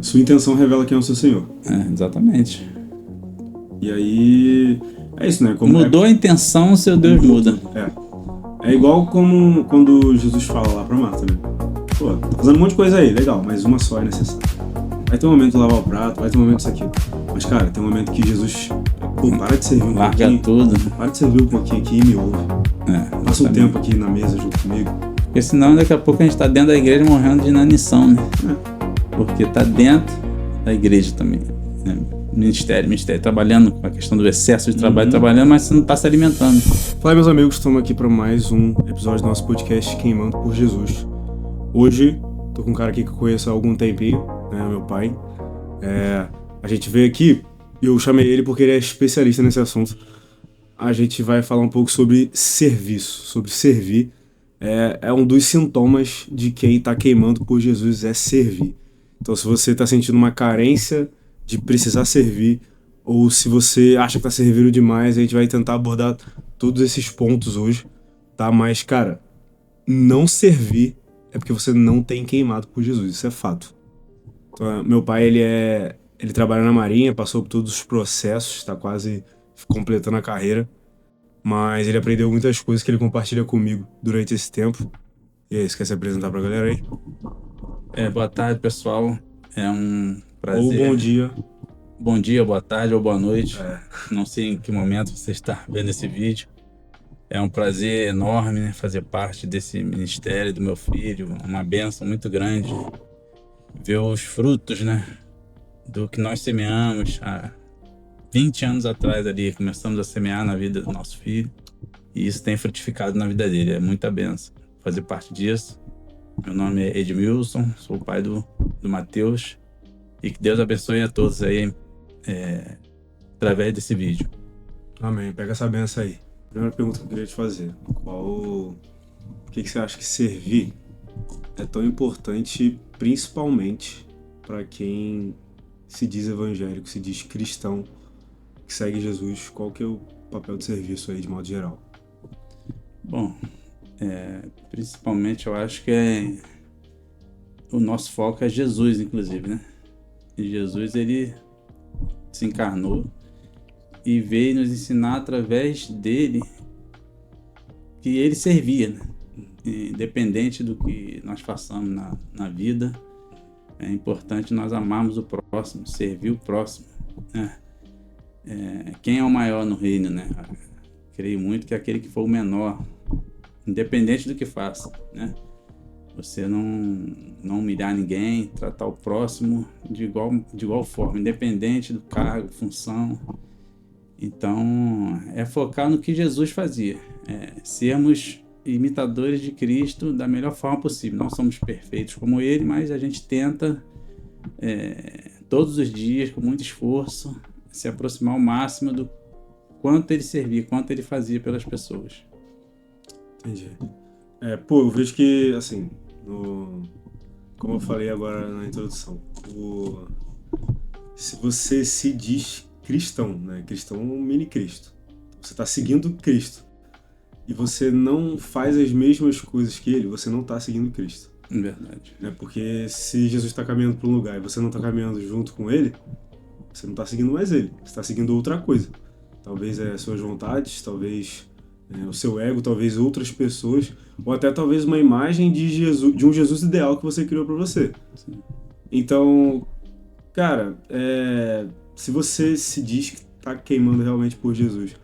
Sua intenção revela quem é o seu Senhor. Exatamente. E aí, é isso, né? Mudou a intenção, o seu Deus muda. É igual como quando Jesus fala lá pra Marta, né? Pô, tá fazendo um monte de coisa aí, legal, mas uma só é necessária. Vai ter um momento de lavar o prato, vai ter um momento disso aqui. Mas, cara, tem um momento que Jesus... Pô, para de servir um Larga pouquinho. tudo. Para de servir um pouquinho aqui e me ouve. Passa um tempo aqui na mesa junto comigo. Porque senão daqui a pouco a gente tá dentro da igreja morrendo de inanição, né? Porque tá dentro da igreja também. Né? Ministério, trabalhando com a questão do excesso de trabalho, trabalhando, mas você não tá se alimentando. Fala, meus amigos, estamos aqui para mais um episódio do nosso podcast Queimando por Jesus. Hoje, tô com um cara aqui que eu conheço há algum tempinho, né, meu pai. A gente veio aqui, e eu chamei ele porque ele é especialista nesse assunto. A gente vai falar um pouco sobre serviço, sobre servir. É um dos sintomas de quem está queimando por Jesus, é servir. Então, se você está sentindo uma carência de precisar servir, ou se você acha que está servindo demais, a gente vai tentar abordar todos esses pontos hoje, tá? Mas, cara, não servir é porque você não tem queimado por Jesus, isso é fato. Então, meu pai, ele trabalha na Marinha, passou por todos os processos, está quase completando a carreira, mas ele aprendeu muitas coisas que ele compartilha comigo durante esse tempo. E aí, você quer se apresentar pra galera aí? Boa tarde, pessoal. É um prazer. Ou bom dia. Bom dia, boa tarde ou boa noite. Não sei em que momento você está vendo esse vídeo. É um prazer enorme, né, fazer parte desse ministério do meu filho. Uma bênção muito grande ver os frutos, né, do que nós semeamos há 20 anos atrás ali. Começamos a semear na vida do nosso filho e isso tem frutificado na vida dele. É muita bênção fazer parte disso. Meu nome é Edmilson, sou o pai do Matheus, e que Deus abençoe a todos aí através desse vídeo. Amém. Pega essa benção aí. Primeira pergunta que eu queria te fazer. Por que você acha que servir é tão importante, principalmente para quem se diz evangélico, se diz cristão, que segue Jesus? Qual que é o papel de serviço aí, de modo geral? Bom, principalmente eu acho que o nosso foco é Jesus, inclusive, né? E Jesus, ele se encarnou e veio nos ensinar através dele que ele servia, né? Independente do que nós façamos na vida, é importante nós amarmos o próximo, servir o próximo, né? Quem é o maior no reino, né? Creio muito que é aquele que for o menor, independente do que faça, né? Você não humilhar ninguém, tratar o próximo de igual forma, independente do cargo, função. Então, é focar no que Jesus fazia, sermos imitadores de Cristo da melhor forma possível. Não somos perfeitos como ele, mas a gente tenta todos os dias, com muito esforço, se aproximar ao máximo do quanto ele servia, quanto ele fazia pelas pessoas. Entendi. Eu vejo que, assim, como eu falei agora na introdução, se você se diz cristão, né? Cristão é um mini Cristo. Você está seguindo Cristo e você não faz as mesmas coisas que ele, você não está seguindo Cristo. Verdade. Porque se Jesus está caminhando para um lugar e você não está caminhando junto com ele, você não está seguindo mais ele, você está seguindo outra coisa. Talvez as suas vontades, talvez o seu ego, talvez outras pessoas, ou até talvez uma imagem de Jesus, de um Jesus ideal que você criou para você. Sim. Então, cara, se você se diz que tá queimando realmente por Jesus,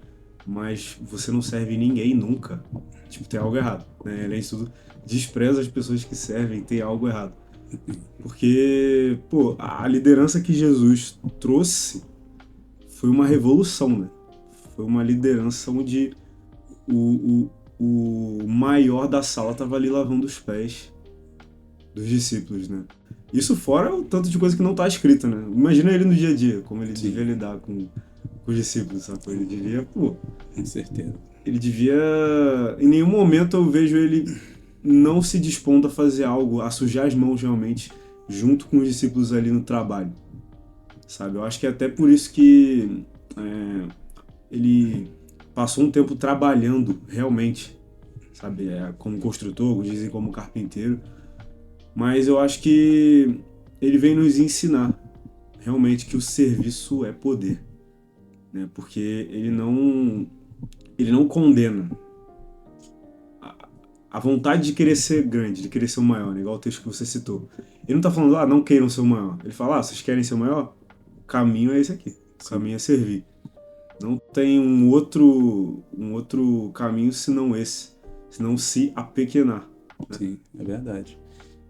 mas você não serve ninguém nunca, tem algo errado, né? Além disso tudo, despreza as pessoas que servem, tem algo errado. Porque, a liderança que Jesus trouxe foi uma revolução, né? Foi uma liderança onde o maior da sala estava ali lavando os pés dos discípulos, né? Isso fora o tanto de coisa que não está escrita, né? Imagina ele no dia a dia, como ele devia lidar com os discípulos, sabe? Ele devia, Com certeza. Ele devia... Em nenhum momento eu vejo ele não se dispondo a fazer algo, a sujar as mãos realmente, junto com os discípulos ali no trabalho, sabe? Eu acho que é até por isso que ele passou um tempo trabalhando realmente, sabe? Como construtor, dizem como carpinteiro. Mas eu acho que ele vem nos ensinar realmente que o serviço é poder, né? Porque ele não condena. A vontade de querer ser grande, de querer ser o maior, né? Igual o texto que você citou. Ele não tá falando, não queiram ser o maior. Ele fala, vocês querem ser o maior? O caminho é esse aqui. O caminho é servir. Não tem um outro caminho senão esse. Senão se apequenar. Né? Sim, é verdade.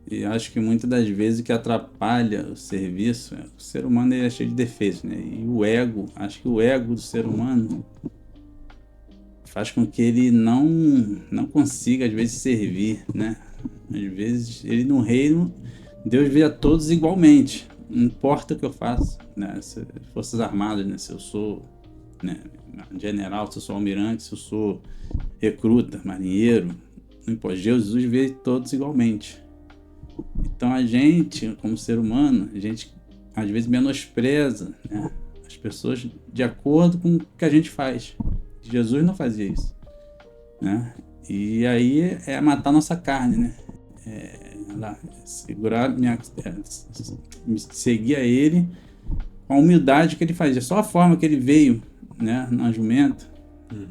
E acho que muitas das vezes o que atrapalha o serviço, o ser humano é cheio de defeitos, né? E o ego, acho que o ego do ser humano faz com que ele não consiga, às vezes, servir, né? Às vezes, ele no reino, Deus vê a todos igualmente. Não importa o que eu faça, né? Forças Armadas, né? Se eu sou, né, general, se eu sou almirante, se eu sou recruta, marinheiro, não importa. Jesus vê todos igualmente. Então a gente, como ser humano, a gente às vezes menospreza, né, as pessoas de acordo com o que a gente faz. Jesus não fazia isso, né? E aí é matar nossa carne, né? Seguir a ele com a humildade que ele fazia. Só a forma que ele veio, né, no jumento,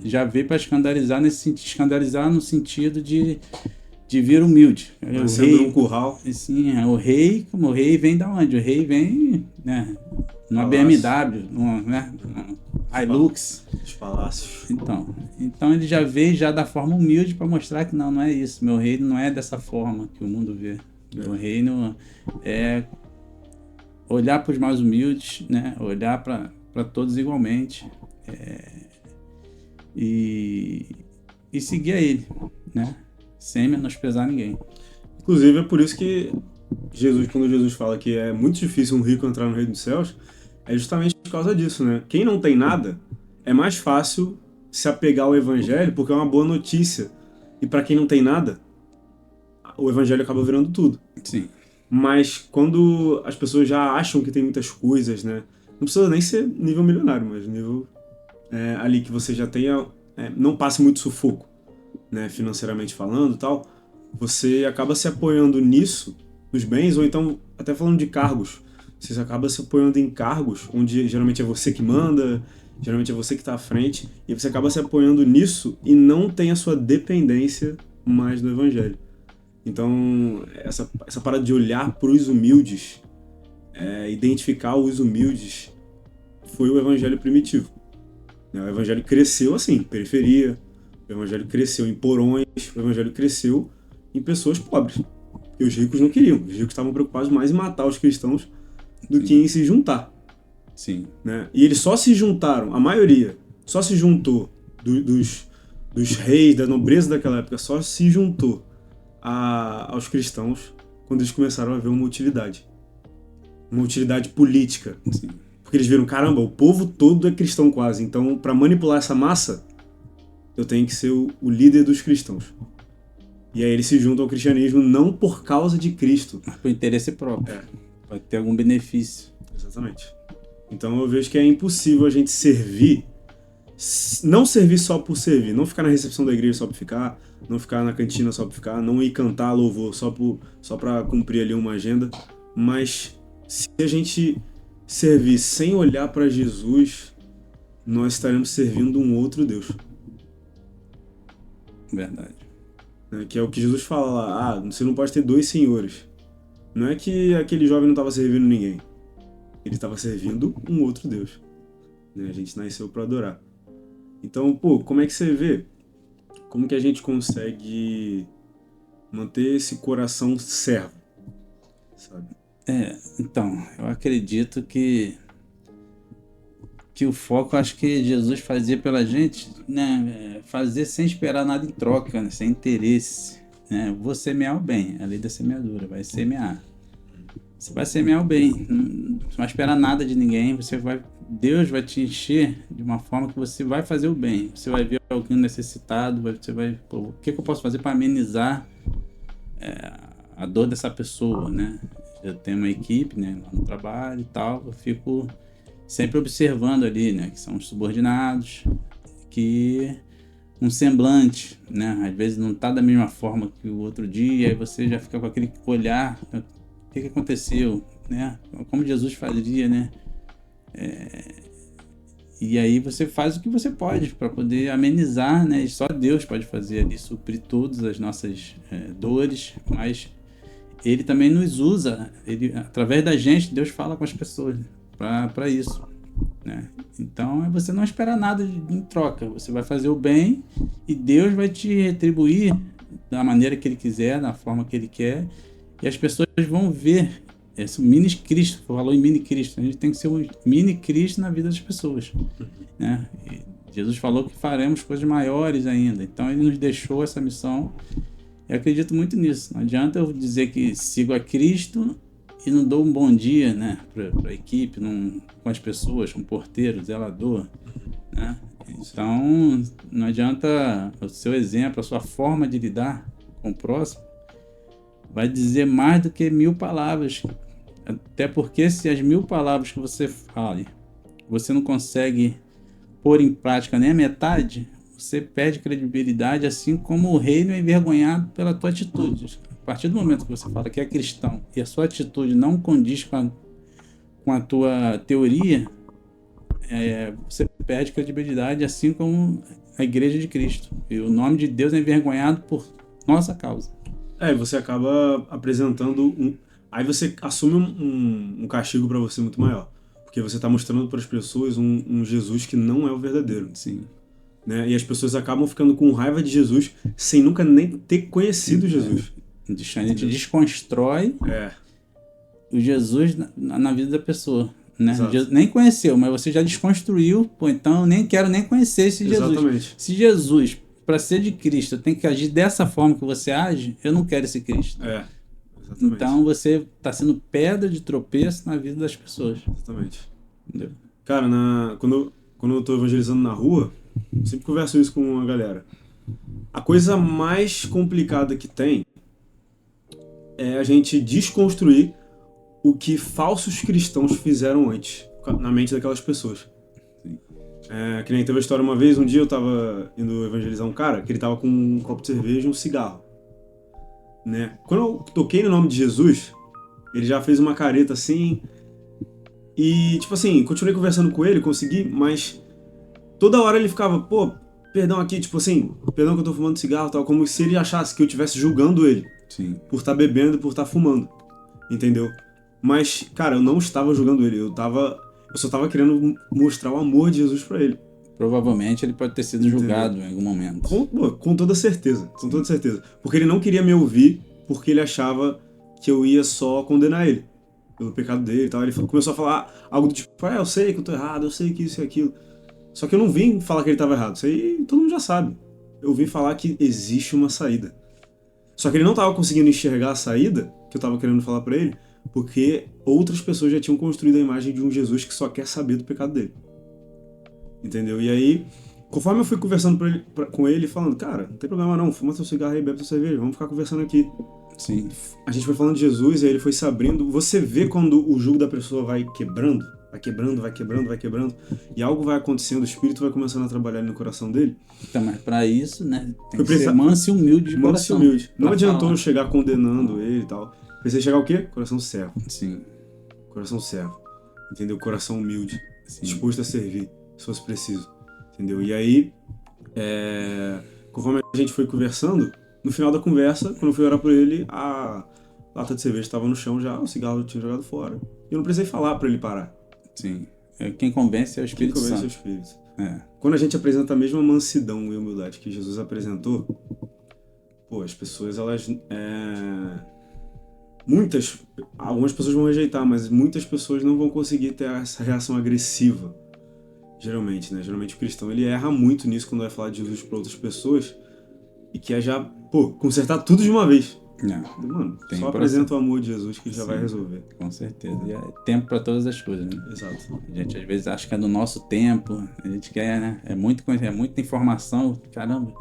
já veio para escandalizar escandalizar no sentido de vir humilde. O rei, um curral. Sim, o rei vem da onde? O rei vem, né, numa BMW, né, Hilux. Os palácios. Então ele já veio já da forma humilde para mostrar que não é isso. Meu reino não é dessa forma que o mundo vê. Meu reino é olhar para os mais humildes, né, olhar para todos igualmente, e seguir a ele, né? Sem menosprezar ninguém. Inclusive é por isso que quando Jesus fala que é muito difícil um rico entrar no reino dos céus, é justamente por causa disso, né? Quem não tem nada, é mais fácil se apegar ao evangelho porque é uma boa notícia. E para quem não tem nada, o evangelho acaba virando tudo. Sim. Mas quando as pessoas já acham que tem muitas coisas, né? Não precisa nem ser nível milionário, mas nível ali que você já tenha, não passe muito sufoco, né, financeiramente falando e tal, você acaba se apoiando nisso, nos bens, ou então até falando de cargos, você acaba se apoiando em cargos onde geralmente é você que manda, geralmente é você que está à frente, e você acaba se apoiando nisso e não tem a sua dependência mais do evangelho. Então, essa parada de olhar para os humildes, identificar os humildes, foi o evangelho primitivo. O evangelho cresceu assim, periferia, o evangelho cresceu em porões, o evangelho cresceu em pessoas pobres. E os ricos não queriam, os ricos estavam preocupados mais em matar os cristãos do que em se juntar. Sim. Né? E eles só se juntaram, a maioria só se juntou dos reis, da nobreza daquela época, só se juntou aos cristãos quando eles começaram a ver uma utilidade política. Sim. Porque eles viram, caramba, o povo todo é cristão quase, então para manipular essa massa, eu tenho que ser o líder dos cristãos. E aí eles se juntam ao cristianismo não por causa de Cristo. Mas por interesse próprio. Pode ter algum benefício. Exatamente. Então eu vejo que é impossível a gente servir, não servir só por servir, não ficar na recepção da igreja só por ficar, não ficar na cantina só por ficar, não ir cantar louvor só para cumprir ali uma agenda, mas se a gente servir sem olhar para Jesus, nós estaremos servindo um outro Deus. Verdade. Que é o que Jesus fala lá, você não pode ter dois senhores. Não é que aquele jovem não estava servindo ninguém, ele estava servindo um outro Deus. A gente nasceu para adorar. Então, como é que você vê? Como que a gente consegue manter esse coração servo, sabe? Então, eu acredito que o foco, acho que Jesus fazia pela gente, né, fazer sem esperar nada em troca, né, sem interesse, né? Vou semear o bem, a lei da semeadura, vai semear. Você vai semear o bem, não vai esperar nada de ninguém, Deus vai te encher de uma forma que você vai fazer o bem. Você vai ver alguém necessitado, o que eu posso fazer para amenizar a dor dessa pessoa, né? Eu tenho uma equipe, né, lá no trabalho e tal, eu fico sempre observando ali, né, que são os subordinados, que um semblante, né, às vezes não tá da mesma forma que o outro dia, aí você já fica com aquele olhar, o que aconteceu, né? Como Jesus fazia, né? E aí você faz o que você pode para poder amenizar, né? E só Deus pode fazer ali, suprir todas as nossas dores, mas Ele também nos usa, através da gente, Deus fala com as pessoas para isso, né? Então é você não esperar nada em troca, você vai fazer o bem e Deus vai te retribuir da maneira que Ele quiser, da forma que Ele quer, e as pessoas vão ver esse mini Cristo. Falou em mini Cristo, a gente tem que ser um mini Cristo na vida das pessoas, né? E Jesus falou que faremos coisas maiores ainda, então Ele nos deixou essa missão. Eu acredito muito nisso. Não adianta eu dizer que sigo a Cristo e não dou um bom dia, né, para a equipe, com as pessoas, com o porteiro, zelador, né? Então, não adianta o seu exemplo, a sua forma de lidar com o próximo vai dizer mais do que 1000 palavras. Até porque se as 1000 palavras que você fale, você não consegue pôr em prática nem a metade, você perde credibilidade, assim como o reino é envergonhado pela tua atitude. A partir do momento que você fala que é cristão e a sua atitude não condiz com a tua teoria, você perde credibilidade, assim como a igreja de Cristo. E o nome de Deus é envergonhado por nossa causa. Você acaba apresentando aí você assume um castigo para você muito maior. Porque você está mostrando para as pessoas um Jesus que não é o verdadeiro. Sim. Né? E as pessoas acabam ficando com raiva de Jesus sem nunca nem ter conhecido Jesus. A gente desconstrói o Jesus na vida da pessoa, né? Nem conheceu, mas você já desconstruiu, então eu nem quero nem conhecer esse Jesus. Exatamente. Se Jesus, para ser de Cristo, tem que agir dessa forma que você age, eu não quero esse Cristo. Exatamente. Então você está sendo pedra de tropeço na vida das pessoas. Exatamente. Entendeu? Cara, quando eu tô evangelizando na rua, eu sempre converso isso com a galera. A coisa mais complicada que tem é a gente desconstruir o que falsos cristãos fizeram antes, na mente daquelas pessoas. Que nem teve a história uma vez, um dia eu tava indo evangelizar um cara, que ele tava com um copo de cerveja e um cigarro. Né? Quando eu toquei no nome de Jesus, ele já fez uma careta assim, e tipo assim, continuei conversando com ele, consegui, mas toda hora ele ficava, pô, perdão aqui, tipo assim, perdão que eu tô fumando cigarro e tal, como se ele achasse que eu estivesse julgando ele. Sim. Por estar bebendo e por estar fumando, entendeu? Mas, cara, eu não estava julgando ele, eu só tava querendo mostrar o amor de Jesus pra ele. Provavelmente ele pode ter sido julgado em algum momento. Com toda certeza, com toda certeza. Porque ele não queria me ouvir, porque ele achava que eu ia só condenar ele pelo pecado dele e tal. Ele começou a falar algo do tipo, eu sei que eu tô errado, eu sei que isso e aquilo. Só que eu não vim falar que ele tava errado, isso aí todo mundo já sabe. Eu vim falar que existe uma saída. Só que ele não tava conseguindo enxergar a saída que eu tava querendo falar pra ele, porque outras pessoas já tinham construído a imagem de um Jesus que só quer saber do pecado dele. Entendeu? E aí, conforme eu fui conversando com ele, falando, cara, não tem problema não, fuma teu cigarro aí, bebe tua cerveja, vamos ficar conversando aqui. Sim. A gente foi falando de Jesus e aí ele foi se abrindo. Você vê quando o jugo da pessoa vai quebrando, e algo vai acontecendo, o Espírito vai começando a trabalhar no coração dele. Então, mas pra isso, né, tem que ser manso e humilde de coração. Manso e humilde. Não adiantou eu chegar condenando ele e tal. Pensei chegar o quê? Coração servo. Sim. Coração servo. Entendeu? Coração humilde. Sim. Disposto a servir, se fosse preciso. Entendeu? E aí, conforme a gente foi conversando, no final da conversa, quando eu fui orar por ele, a lata de cerveja estava no chão já, o cigarro eu tinha jogado fora. E eu não precisei falar para ele parar. Sim. Quem convence é o Espírito Santo. Quem convence é o Espírito. Quando a gente apresenta a mesma mansidão e humildade que Jesus apresentou, as pessoas, elas... algumas pessoas vão rejeitar, mas muitas pessoas não vão conseguir ter essa reação agressiva. Geralmente, né? Geralmente o cristão, ele erra muito nisso quando vai falar de Jesus para outras pessoas e quer já, consertar tudo de uma vez. Mano, só apresenta o amor de Jesus que ele já vai resolver. Com certeza. E é tempo para todas as coisas, né? Exato. A gente às vezes acha que é do nosso tempo, a gente quer, né? É muita informação. Caramba,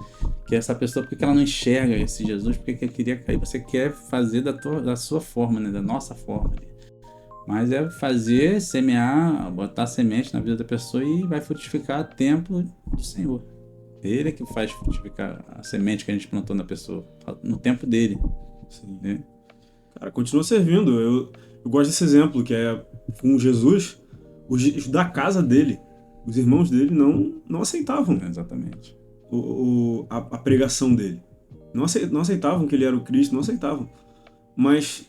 que essa pessoa, por que ela não enxerga esse Jesus? Por que ele queria cair? Você quer fazer da sua forma, né? Da nossa forma. Mas é fazer, semear, botar semente na vida da pessoa e vai frutificar a tempo do Senhor. Ele é que faz frutificar a semente que a gente plantou na pessoa, no tempo dele. Sim. Né? Cara, continua servindo. Eu gosto desse exemplo, que é com Jesus, os da casa dele, os irmãos dele não aceitavam Exatamente. a pregação dele. Não aceitavam que ele era o Cristo, não aceitavam. Mas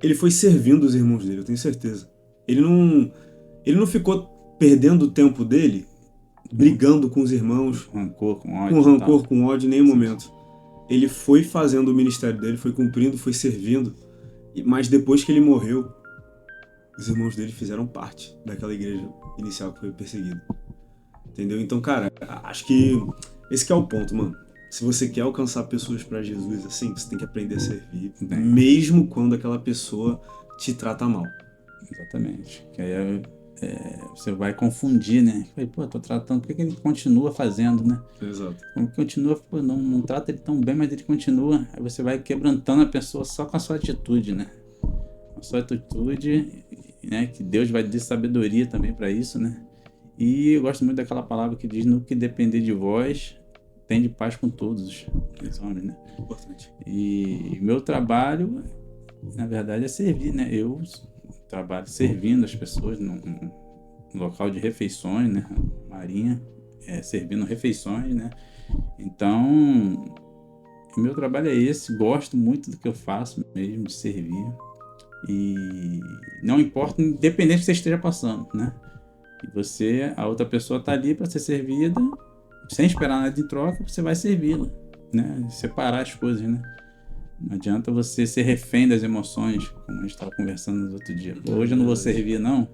ele foi servindo os irmãos dele, eu tenho certeza. Ele não ficou perdendo o tempo dele brigando com os irmãos, Rancor, com com ódio e tal. rancor, com ódio em nenhum momento. Ele foi fazendo o ministério dele, foi cumprindo, foi servindo. Mas depois que ele morreu, os irmãos dele fizeram parte daquela igreja inicial que foi perseguida. Entendeu? Então, cara, acho que esse que é o ponto, mano. Se você quer alcançar pessoas pra Jesus, assim, você tem que aprender a servir, mesmo quando aquela pessoa te trata mal. Exatamente. Que aí você vai confundir, né? Pô, tô tratando, por que ele continua fazendo, né? Exato. Como continua, pô, não trata ele tão bem, mas ele continua. Aí você vai quebrantando a pessoa só com a sua atitude, né? A sua atitude, né? Que Deus vai dar sabedoria também para isso, né? E eu gosto muito daquela palavra que diz: no que depender de vós, tende paz com todos os homens, né? Importante. E meu trabalho, na verdade, é servir, né? Eu trabalho servindo as pessoas no local de refeições, né? Marinha, servindo refeições, né? Então, o meu trabalho é esse, gosto muito do que eu faço mesmo, de servir. E não importa, independente do que você esteja passando, né? E a outra pessoa tá ali para ser servida, sem esperar nada em troca, você vai servi-la, né? Separar as coisas, né? Não adianta você ser refém das emoções, como a gente estava conversando no outro dia. Hoje eu não vou servir, não,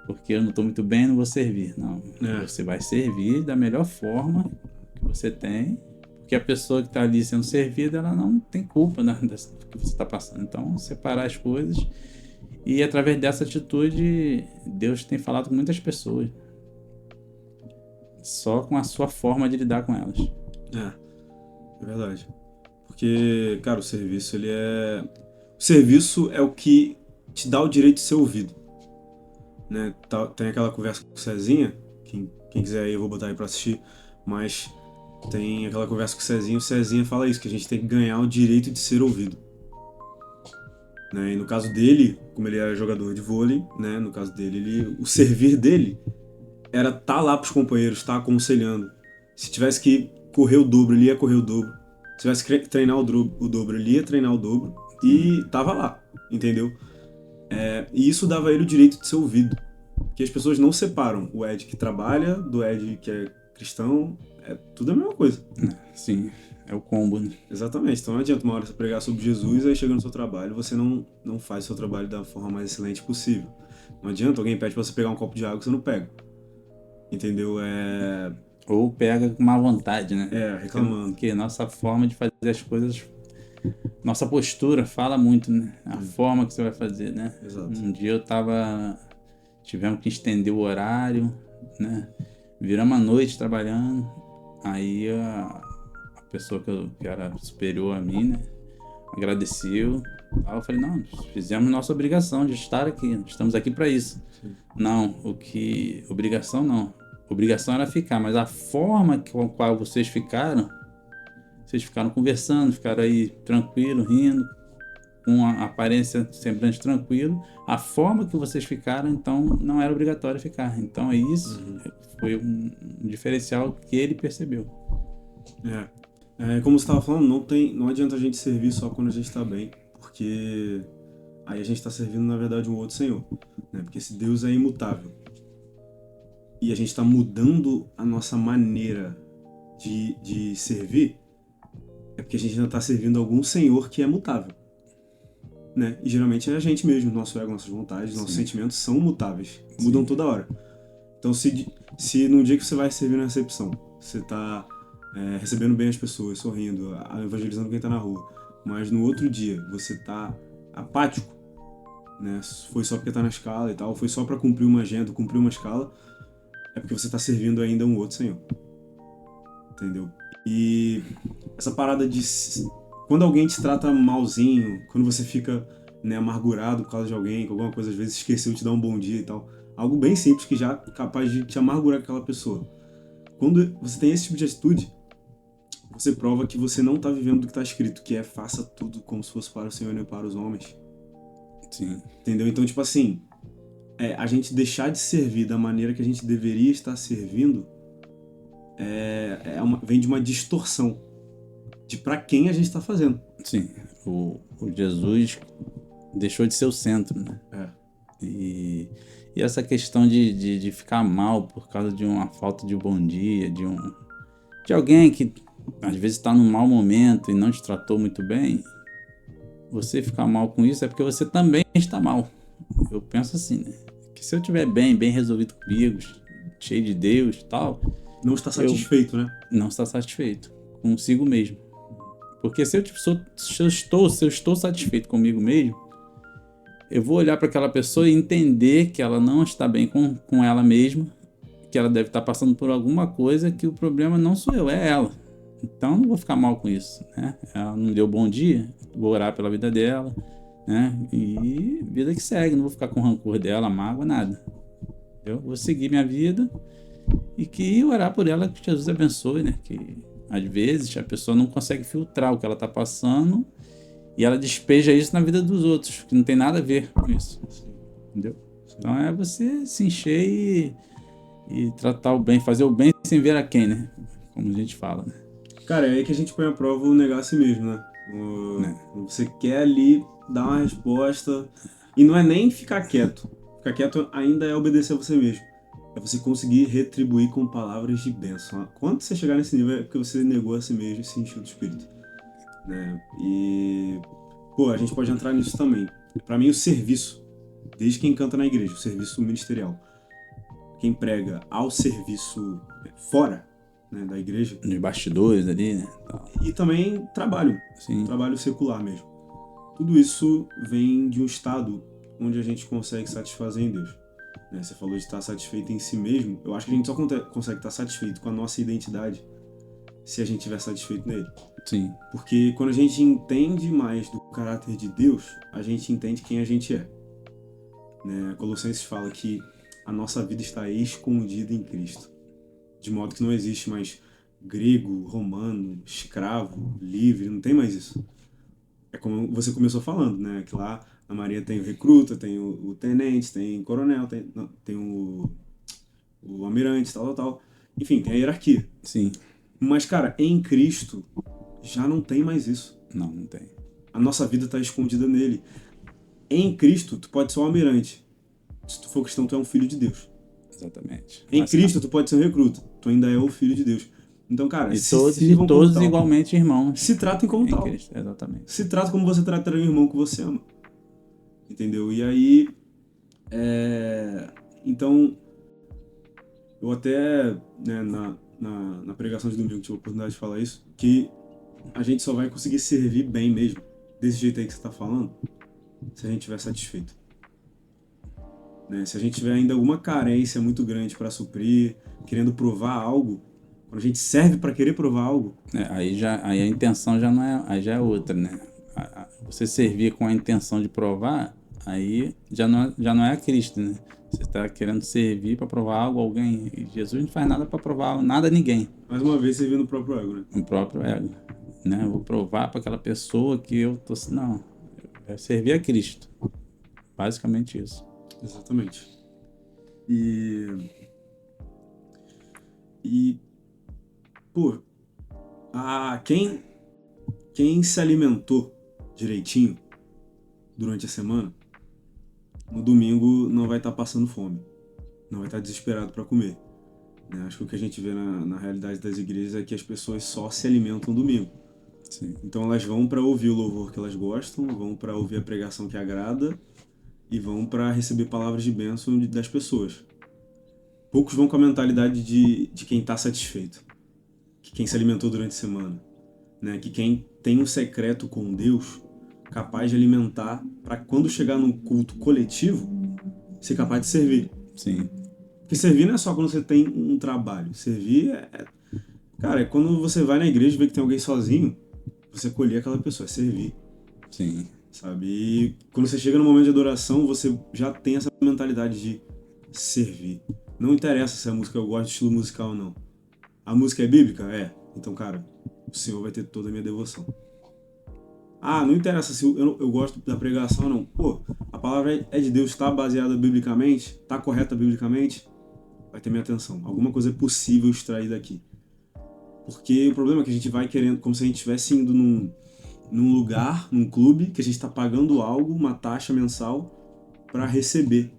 porque eu não estou muito bem, não vou servir. Não, você vai servir da melhor forma que você tem, porque a pessoa que está ali sendo servida, ela não tem culpa, né, do que você está passando. Então, separar as coisas, e através dessa atitude, Deus tem falado com muitas pessoas, só com a sua forma de lidar com elas. É verdade. Porque, cara, o serviço, o serviço é o que te dá o direito de ser ouvido. Né? Tem aquela conversa com o Cezinha, quem quiser aí eu vou botar aí pra assistir, mas tem aquela conversa com o Cezinha fala isso, que a gente tem que ganhar o direito de ser ouvido. Né? E no caso dele, como ele era jogador de vôlei, né? No caso dele, o servir dele era estar lá pros companheiros, estar aconselhando. Se tivesse que correr o dobro, ele ia correr o dobro. Se tivesse que treinar o dobro, ele ia treinar o dobro. E tava lá, entendeu? E isso dava a ele o direito de ser ouvido. Porque as pessoas não separam o Ed que trabalha do Ed que é cristão. É tudo a mesma coisa. Sim, é o combo, né? Exatamente. Então não adianta uma hora você pregar sobre Jesus, aí chega no seu trabalho você não faz o seu trabalho da forma mais excelente possível. Não adianta, alguém pede pra você pegar um copo de água, você não pega. Entendeu? Ou pega com má vontade, né? Reclamando. Porque nossa forma de fazer as coisas, nossa postura fala muito, né? A forma que você vai fazer, né? Exato. Um dia tivemos que estender o horário, né? Viramos a noite trabalhando, aí a pessoa que era superior a mim, né? Agradeceu. Eu falei, não, fizemos nossa obrigação de estar aqui, estamos aqui para isso. Sim. Não, obrigação não. Obrigação era ficar, mas a forma com a qual vocês ficaram conversando, ficaram aí tranquilo, rindo, com a aparência semblante tranquilo, a forma que vocês ficaram, então não era obrigatório ficar. Então isso foi um diferencial que ele percebeu. Como você estava falando, não adianta a gente servir só quando a gente está bem, porque aí a gente está servindo, na verdade, um outro Senhor. Né? Porque esse Deus é imutável. E a gente está mudando a nossa maneira de servir, é porque a gente ainda está servindo algum Senhor que é mutável. Né? E geralmente é a gente mesmo, nosso ego, nossas vontades, nossos sentimentos são mutáveis, mudam toda hora. Então se num dia que você vai servir na recepção, você está recebendo bem as pessoas, sorrindo, evangelizando quem está na rua, mas no outro dia você está apático, né? Foi só porque está na escala e tal, foi só para cumprir uma agenda, cumprir uma escala, é porque você está servindo ainda um outro Senhor. Entendeu? E essa parada de... Quando alguém te trata malzinho, quando você fica, né, amargurado por causa de alguém, que alguma coisa às vezes esqueceu de te dar um bom dia e tal, algo bem simples que já é capaz de te amargurar com aquela pessoa. Quando você tem esse tipo de atitude, você prova que você não está vivendo do que está escrito, que é faça tudo como se fosse para o Senhor e para os homens. Sim, Entendeu? Então, tipo assim, a gente deixar de servir da maneira que a gente deveria estar servindo vem de uma distorção de para quem a gente está fazendo. sim. O Jesus deixou de ser o centro, né? É. E essa questão de ficar mal por causa de uma falta de bom dia, de alguém que às vezes está num mau momento e não te tratou muito bem, você ficar mal com isso é porque você também está mal. Eu penso assim, né? Que se eu estiver bem resolvido comigo, cheio de Deus e tal, Não está eu satisfeito, né? não está satisfeito consigo mesmo. Porque se eu estou satisfeito comigo mesmo, eu vou olhar para aquela pessoa e entender que ela não está bem com ela mesma, que ela deve estar passando por alguma coisa, que o problema não sou eu, é ela. Então eu não vou ficar mal com isso, né? Ela não deu bom dia, vou orar pela vida dela, né? E vida que segue, não vou ficar com rancor dela, mágoa, nada. Eu vou seguir minha vida e que orar por ela, que Jesus abençoe, né? Que às vezes a pessoa não consegue filtrar o que ela está passando e ela despeja isso na vida dos outros, que não tem nada a ver com isso, entendeu? Então é você se encher e tratar o bem, fazer o bem sem ver a quem, né? Como a gente fala, né? Cara, é aí que a gente põe à prova o negar a si mesmo, né? Você quer ali dar uma resposta e não é nem ficar quieto. Ficar quieto ainda é obedecer a você mesmo. É você conseguir retribuir com palavras de bênção. Quando você chegar nesse nível é porque você negou a si mesmo e se encheu do Espírito, né? E, pô, a gente pode entrar nisso também. Pra mim, o serviço, desde quem canta na igreja, o serviço ministerial, quem prega ao serviço fora, né, da igreja, Nos bastidores ali, né? e também Sim. trabalho secular mesmo. Tudo isso vem de um estado onde a gente consegue satisfazer em Deus. Né? Você falou de estar satisfeito em si mesmo. Eu acho que a gente só consegue estar satisfeito com a nossa identidade se a gente estiver satisfeito nele. Sim. Porque quando a gente entende mais do caráter de Deus, a gente entende quem a gente é. Né? Colossenses fala que a nossa vida está escondida em Cristo. De modo que não existe mais grego, romano, escravo, livre, não tem mais isso. É como você começou falando, né? Que lá na Marinha tem o recruta, tem o tenente, tem o coronel, tem o almirante, tal. Enfim, tem a hierarquia. Sim. Mas, cara, em Cristo já não tem mais isso. Não tem. A nossa vida está escondida nele. Em Cristo, tu pode ser um almirante. Se tu for cristão, tu é um filho de Deus. Exatamente. Em Cristo, tu pode ser um recruta. Tu ainda é o filho de Deus. Então, cara, todos igualmente irmãos. Se tratem como tal. Cristo, exatamente. Se trata como você trataria um irmão que você ama. Entendeu? E aí, então, eu até, né, na pregação de domingo tive a oportunidade de falar isso, que a gente só vai conseguir servir bem mesmo, desse jeito aí que você tá falando, se a gente estiver satisfeito. Né? Se a gente tiver ainda alguma carência muito grande para suprir, querendo provar algo, quando a gente serve para querer provar algo... Aí a intenção já não é, aí já é outra, né? Você servir com a intenção de provar, aí já não é a Cristo, né? Você está querendo servir para provar algo, alguém. E Jesus não faz nada para provar nada a ninguém. Mais uma vez servindo o próprio ego, né? O próprio ego. Né? Eu vou provar para aquela pessoa que eu tô. Não. É servir a Cristo. Basicamente isso. Exatamente. E pô, quem se alimentou direitinho durante a semana, no domingo não vai estar passando fome, não vai estar desesperado para comer. Né? Acho que o que a gente vê na realidade das igrejas é que as pessoas só se alimentam no domingo. Sim. Então elas vão para ouvir o louvor que elas gostam, vão para ouvir a pregação que agrada e vão para receber palavras de bênção das pessoas. Poucos vão com a mentalidade de quem está satisfeito, que quem se alimentou durante a semana, né? Que quem tem um secreto com Deus, capaz de alimentar para quando chegar num culto coletivo, ser capaz de servir. Sim. Porque servir não é só quando você tem um trabalho. Servir cara, é quando você vai na igreja e vê que tem alguém sozinho, você acolher aquela pessoa, é servir. Sim. Sabe? E quando você chega no momento de adoração, você já tem essa mentalidade de servir. Não interessa se a música eu gosto de estilo musical ou não. A música é bíblica? É. Então, cara, o Senhor vai ter toda a minha devoção. Não interessa se eu gosto da pregação, não. Pô, a palavra é de Deus, está baseada biblicamente, está correta biblicamente, vai ter minha atenção. Alguma coisa é possível extrair daqui. Porque o problema é que a gente vai querendo, como se a gente estivesse indo num lugar, num clube, que a gente está pagando algo, uma taxa mensal, para receber.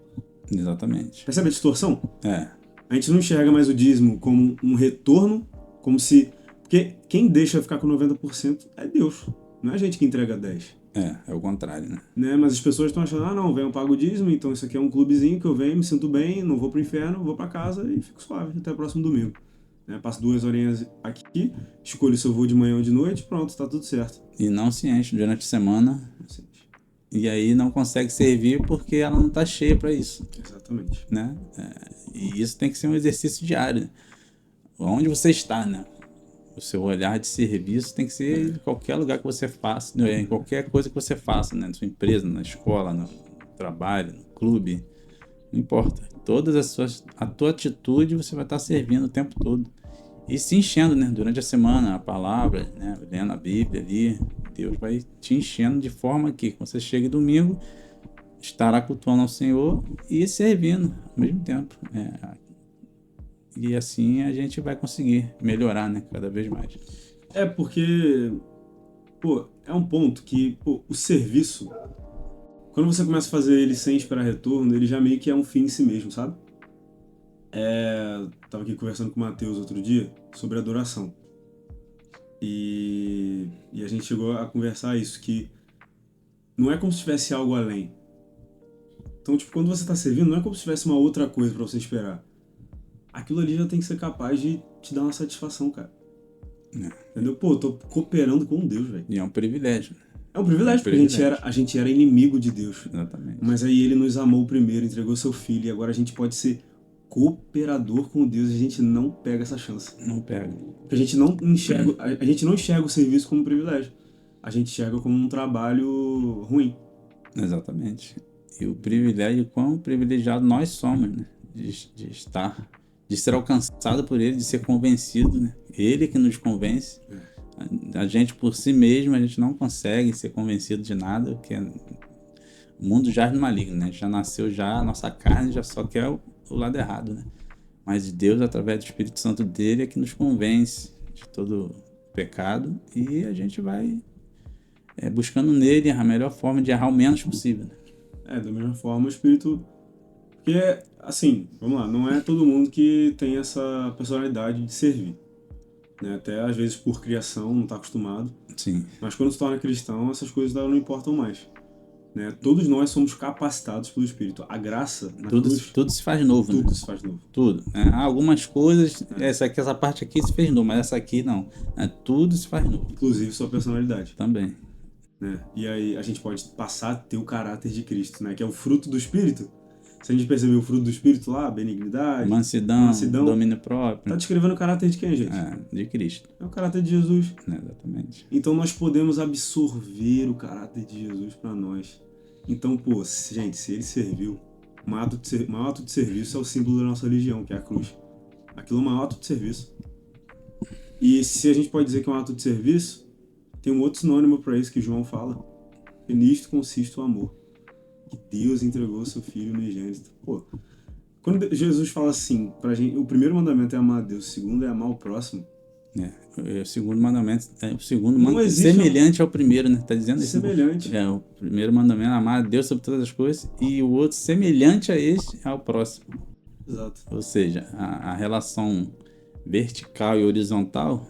Exatamente. Percebe a distorção? É. A gente não enxerga mais o dízimo como um retorno, como se... Porque quem deixa ficar com 90% é Deus, não é a gente que entrega 10%. É o contrário, né? Mas as pessoas estão achando, não, venho, eu pago o dízimo, então isso aqui é um clubezinho que eu venho, me sinto bem, não vou pro inferno, vou pra casa e fico suave até o próximo domingo. Passo 2 horinhas aqui, escolho se eu vou de manhã ou de noite, pronto, tá tudo certo. E não se enche durante a semana. E aí não consegue servir porque ela não tá cheia para isso. Exatamente. Né? E isso tem que ser um exercício diário. Né? Onde você está, né? O seu olhar de serviço tem que ser em qualquer lugar que você faça, em qualquer coisa que você faça, né? Na sua empresa, na escola, no trabalho, no clube, não importa. A tua atitude você vai estar servindo o tempo todo. E se enchendo, né? Durante a semana, a palavra, né? Lendo a Bíblia ali, Deus vai te enchendo de forma que quando você chega domingo, estará cultuando ao Senhor e servindo ao mesmo tempo. E assim a gente vai conseguir melhorar, né? Cada vez mais. Porque, é um ponto que, o serviço, quando você começa a fazer ele sem esperar retorno, ele já meio que é um fim em si mesmo, sabe? Tava aqui conversando com o Matheus outro dia sobre adoração. E a gente chegou a conversar isso, que não é como se tivesse algo além. Então, quando você tá servindo, não é como se tivesse uma outra coisa pra você esperar. Aquilo ali já tem que ser capaz de te dar uma satisfação, cara. Entendeu? Eu tô cooperando com Deus, velho. E é um privilégio. É um privilégio, porque a gente era inimigo de Deus. Exatamente. Mas aí ele nos amou primeiro, entregou seu filho, e agora a gente pode ser cooperador com Deus e a gente não pega essa chance. Não pega. Porque a gente não enxerga o serviço como um privilégio. A gente enxerga como um trabalho ruim. Exatamente. E o privilégio, quão privilegiado nós somos, né? De ser alcançado por ele, de ser convencido, né? Ele que nos convence. A gente por si mesmo, a gente não consegue ser convencido de nada, porque o mundo já é maligno, né? Já nasceu, a nossa carne já só quer o lado errado, né? Mas Deus, através do Espírito Santo dele, é que nos convence de todo pecado e a gente vai buscando nele a melhor forma de errar o menos possível, né? Da mesma forma o Espírito... Porque, assim, vamos lá, não é todo mundo que tem essa personalidade de servir. Né? Até às vezes por criação, não está acostumado. Sim. Mas quando se torna cristão, essas coisas não importam mais. Né? Todos nós somos capacitados pelo Espírito. A graça na cruz... Tudo se faz novo. Tudo, né? se faz novo. Tudo. Algumas coisas, essa parte aqui se fez novo, mas essa aqui não. Tudo se faz novo. Inclusive sua personalidade. Também. Né? E aí a gente pode passar a ter o caráter de Cristo, né? Que é o fruto do Espírito. Se a gente perceber o fruto do Espírito lá, benignidade, mansidão, domínio próprio. Tá descrevendo o caráter de quem, gente? De Cristo. É o caráter de Jesus. Exatamente. Então nós podemos absorver o caráter de Jesus para nós. Então, gente, se ele serviu, o maior ato de serviço é o símbolo da nossa religião, que é a cruz. Aquilo é o maior ato de serviço. E se a gente pode dizer que é um ato de serviço, tem um outro sinônimo para isso que João fala. E nisto consiste o amor. Que Deus entregou o seu Filho unigênito. Quando Jesus fala assim, pra gente, o primeiro mandamento é amar a Deus, o segundo é amar o próximo. O segundo mandamento é semelhante ao primeiro, né? Tá dizendo isso? Semelhante. O primeiro mandamento é amar a Deus sobre todas as coisas e o outro semelhante a este é ao próximo. Exato. Ou seja, a relação vertical e horizontal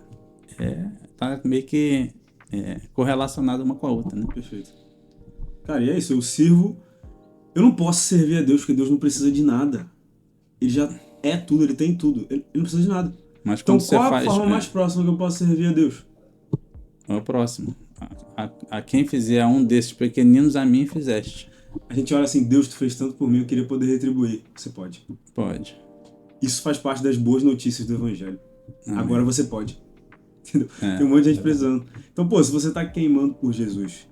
tá meio que correlacionada uma com a outra, né? Perfeito. Cara, e é isso, eu não posso servir a Deus porque Deus não precisa de nada. Ele já é tudo, ele tem tudo, ele não precisa de nada. Mas então qual a forma mais próxima que eu posso servir a Deus? É o próximo. A quem fizer um desses pequeninos, a mim fizeste. A gente olha assim, Deus, tu fez tanto por mim, eu queria poder retribuir. Você pode. Pode. Isso faz parte das boas notícias do Evangelho. Amém. Agora você pode. Entendeu? Tem um monte de gente precisando. Então, se você tá queimando por Jesus,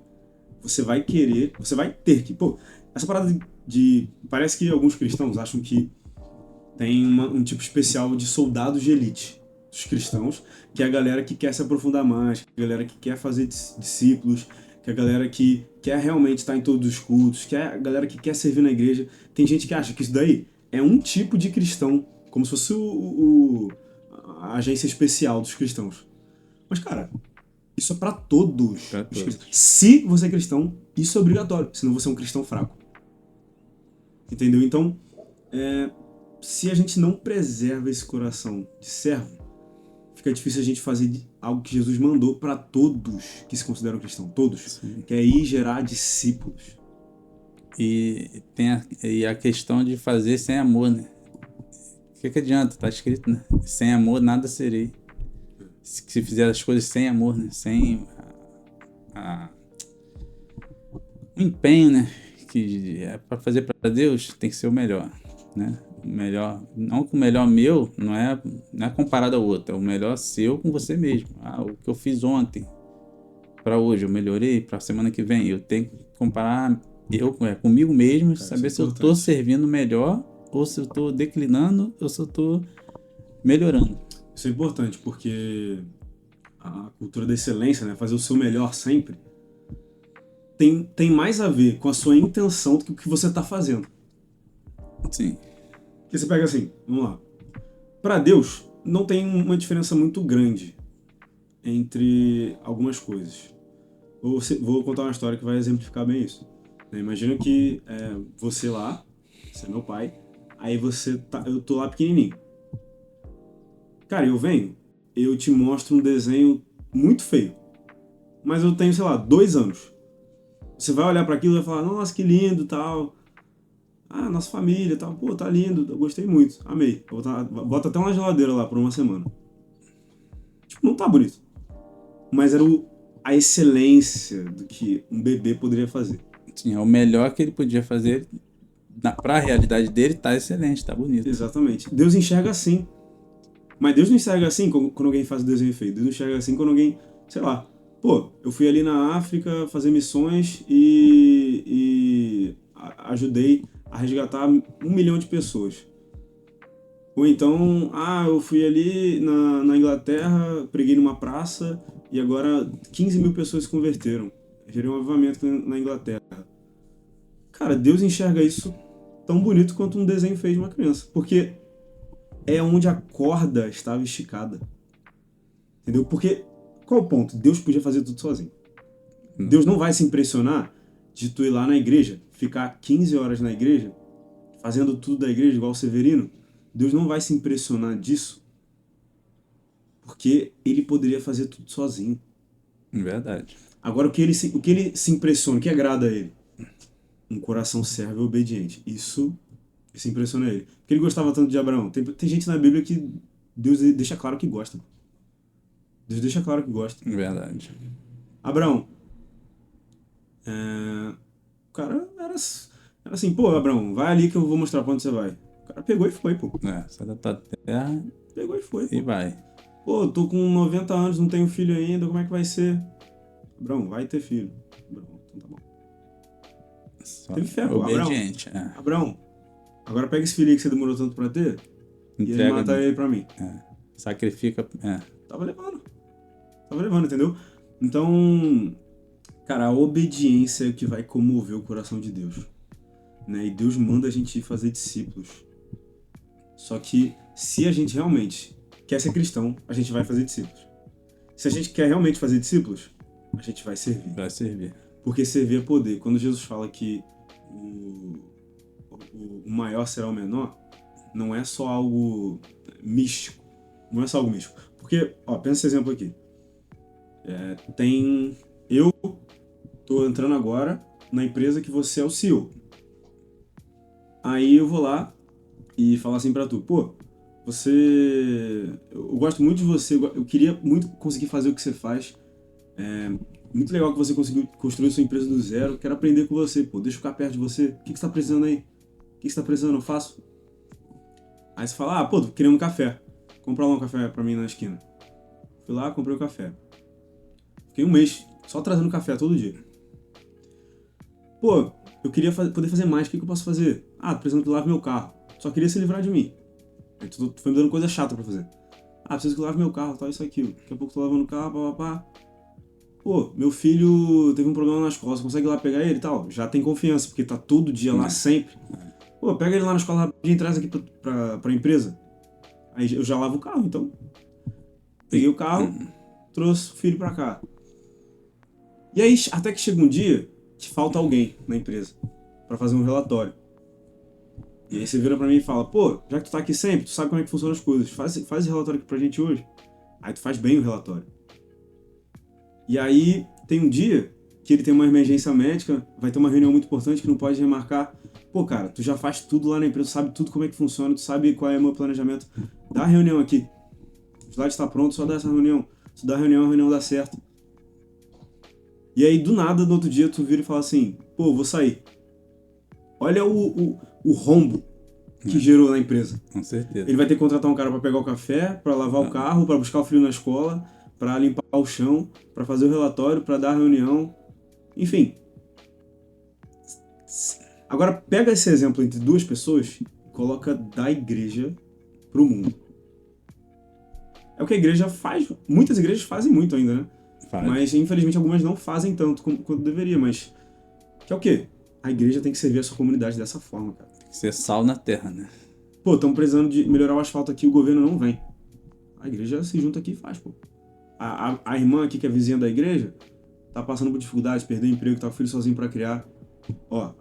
você vai ter que... essa parada parece que alguns cristãos acham que tem um tipo especial de soldados de elite dos cristãos, que é a galera que quer se aprofundar mais, a galera que quer fazer discípulos, que a galera que quer realmente estar em todos os cultos, que é a galera que quer servir na igreja. Tem gente que acha que isso daí é um tipo de cristão, como se fosse a agência especial dos cristãos. Mas, cara, isso é pra todos. Pra todos. Se você é cristão, isso é obrigatório, senão você é um cristão fraco. Entendeu? Então, se a gente não preserva esse coração de servo, fica difícil a gente fazer algo que Jesus mandou pra todos que se consideram cristãos. Todos. Sim. Que é ir gerar discípulos. E tem a questão de fazer sem amor, né? O que adianta? Tá escrito, né? Sem amor nada serei. Se fizer as coisas sem amor, né? Sem o empenho, né? Que é para fazer para Deus, tem que ser o melhor, né? O melhor, não que o melhor meu não é comparado ao outro, é o melhor seu com você mesmo. O que eu fiz ontem para hoje, eu melhorei para a semana que vem. Eu tenho que comparar comigo mesmo, saber se eu tô servindo melhor ou se eu tô declinando ou se eu tô melhorando. Isso é importante porque a cultura da excelência, né? Fazer o seu melhor sempre, tem mais a ver com a sua intenção do que o que você tá fazendo. Sim. Porque você pega assim, vamos lá. Pra Deus, não tem uma diferença muito grande entre algumas coisas. Vou contar uma história que vai exemplificar bem isso. Imagina que você lá, você é meu pai, aí eu tô lá pequenininho. Cara, eu te mostro um desenho muito feio, mas eu tenho, sei lá, 2 anos. Você vai olhar pra aquilo e vai falar, nossa, que lindo, tal. Nossa família, tal. Pô, tá lindo, eu gostei muito, amei. Bota até uma geladeira lá por uma semana. Tipo, não tá bonito. Mas era a excelência do que um bebê poderia fazer. Sim, é o melhor que ele podia fazer. Pra realidade dele, tá excelente, tá bonito. Exatamente. Deus enxerga assim. Mas Deus não enxerga assim quando alguém faz o desenho feio. Deus não enxerga assim quando alguém, sei lá, pô, eu fui ali na África fazer missões e ajudei a resgatar 1 milhão de pessoas. Ou então, eu fui ali na Inglaterra, preguei numa praça e agora 15 mil pessoas se converteram. Gerei um avivamento na Inglaterra. Cara, Deus enxerga isso tão bonito quanto um desenho feio de uma criança. Porque é onde a corda estava esticada. Entendeu? Porque, qual o ponto? Deus podia fazer tudo sozinho. Deus não vai se impressionar de tu ir lá na igreja, ficar 15 horas na igreja, fazendo tudo da igreja, igual o Severino. Deus não vai se impressionar disso, porque ele poderia fazer tudo sozinho. Verdade. Agora, o que ele se impressiona, o que agrada a ele? Um coração servo e obediente. Isso impressiona ele. Porque ele gostava tanto de Abraão. Tem gente na Bíblia que Deus deixa claro que gosta. Deus deixa claro que gosta. Verdade. Abraão. O cara era assim, pô, Abraão, vai ali que eu vou mostrar pra onde você vai. O cara pegou e foi, pô. Sai da tua terra. Pegou e foi, pô. E vai. Pô, tô com 90 anos, não tenho filho ainda, como é que vai ser? Abraão, vai ter filho. Abraão, então tá bom. Teve fé, pô. Obediente. Abraão, agora pega esse filho aí que você demorou tanto pra ter e ele mata ele pra mim. Sacrifica. Tava levando, entendeu? Então, cara, a obediência é o que vai comover o coração de Deus. Né? E Deus manda a gente ir fazer discípulos. Só que se a gente realmente quer ser cristão, a gente vai fazer discípulos. Se a gente quer realmente fazer discípulos, a gente vai servir. Vai servir. Porque servir é poder. Quando Jesus fala que o maior será o menor, não é só algo místico. Não é só algo místico. Porque, pensa esse exemplo aqui. Eu tô entrando agora na empresa que você é o CEO. Aí eu vou lá e falo assim pra tu, pô, eu gosto muito de você, eu queria muito conseguir fazer o que você faz. Muito legal que você conseguiu construir sua empresa do zero, quero aprender com você, pô, deixa eu ficar perto de você. O que você tá precisando aí? O que você tá precisando? Eu faço. Aí você fala, pô, tô querendo um café. Compra lá um café pra mim na esquina. Fui lá, comprei um café. Fiquei 1 mês só trazendo café todo dia. Pô, eu queria poder fazer mais, o que eu posso fazer? Precisando que eu lave meu carro. Só queria se livrar de mim. Aí tu foi me dando coisa chata pra fazer. Preciso que eu lave meu carro, tal, isso, aquilo. Daqui a pouco tô lavando o carro, papapá. pô, meu filho teve um problema na escola, você consegue ir lá pegar ele e tal? Já tem confiança, porque tá todo dia lá sempre. Pô, pega ele lá na escola rapidinho e traz aqui pra empresa. Aí eu já lavo o carro, então. Peguei o carro, trouxe o filho pra cá. E aí, até que chega um dia que falta alguém na empresa pra fazer um relatório. E aí você vira pra mim e fala, pô, já que tu tá aqui sempre, tu sabe como é que funcionam as coisas, faz esse relatório aqui pra gente hoje. Aí tu faz bem o relatório. E aí tem um dia que ele tem uma emergência médica, vai ter uma reunião muito importante que não pode remarcar. Pô, cara, tu já faz tudo lá na empresa, tu sabe tudo como é que funciona, tu sabe qual é o meu planejamento. Dá a reunião aqui. O slide está pronto, só dá essa reunião. Se dá a reunião dá certo. E aí, do nada, no outro dia, tu vira e fala assim, pô, vou sair. Olha o rombo que gerou na empresa. Com certeza. Ele vai ter que contratar um cara para pegar o café, para lavar o carro, para buscar o filho na escola, para limpar o chão, para fazer o relatório, para dar a reunião. Enfim. Agora, pega esse exemplo entre duas pessoas e coloca da igreja pro mundo. É o que a igreja faz. Muitas igrejas fazem muito ainda, né? Mas, infelizmente, algumas não fazem tanto quanto deveria. Mas, que é o quê? A igreja tem que servir a sua comunidade dessa forma, cara. Tem que ser sal na terra, né? Pô, estamos precisando de melhorar o asfalto aqui, o governo não vem. A igreja se junta aqui e faz, pô. A irmã aqui, que é vizinha da igreja, tá passando por dificuldades, perdeu o emprego, tá com o filho sozinho pra criar. Ó,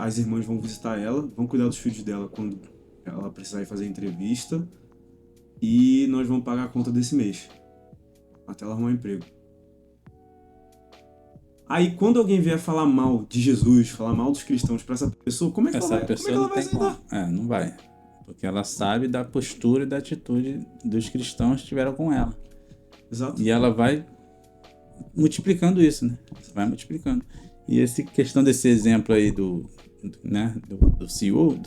as irmãs vão visitar ela, vão cuidar dos filhos dela quando ela precisar ir fazer entrevista. E nós vamos pagar a conta desse mês. Até ela arrumar um emprego. Aí, quando alguém vier falar mal de Jesus, falar mal dos cristãos pra essa pessoa, como é que ela vai aceitar? Não vai. Porque ela sabe da postura e da atitude dos cristãos que estiveram com ela. Exato. E ela vai multiplicando isso, né? Vai multiplicando. E essa questão desse exemplo aí do CEO,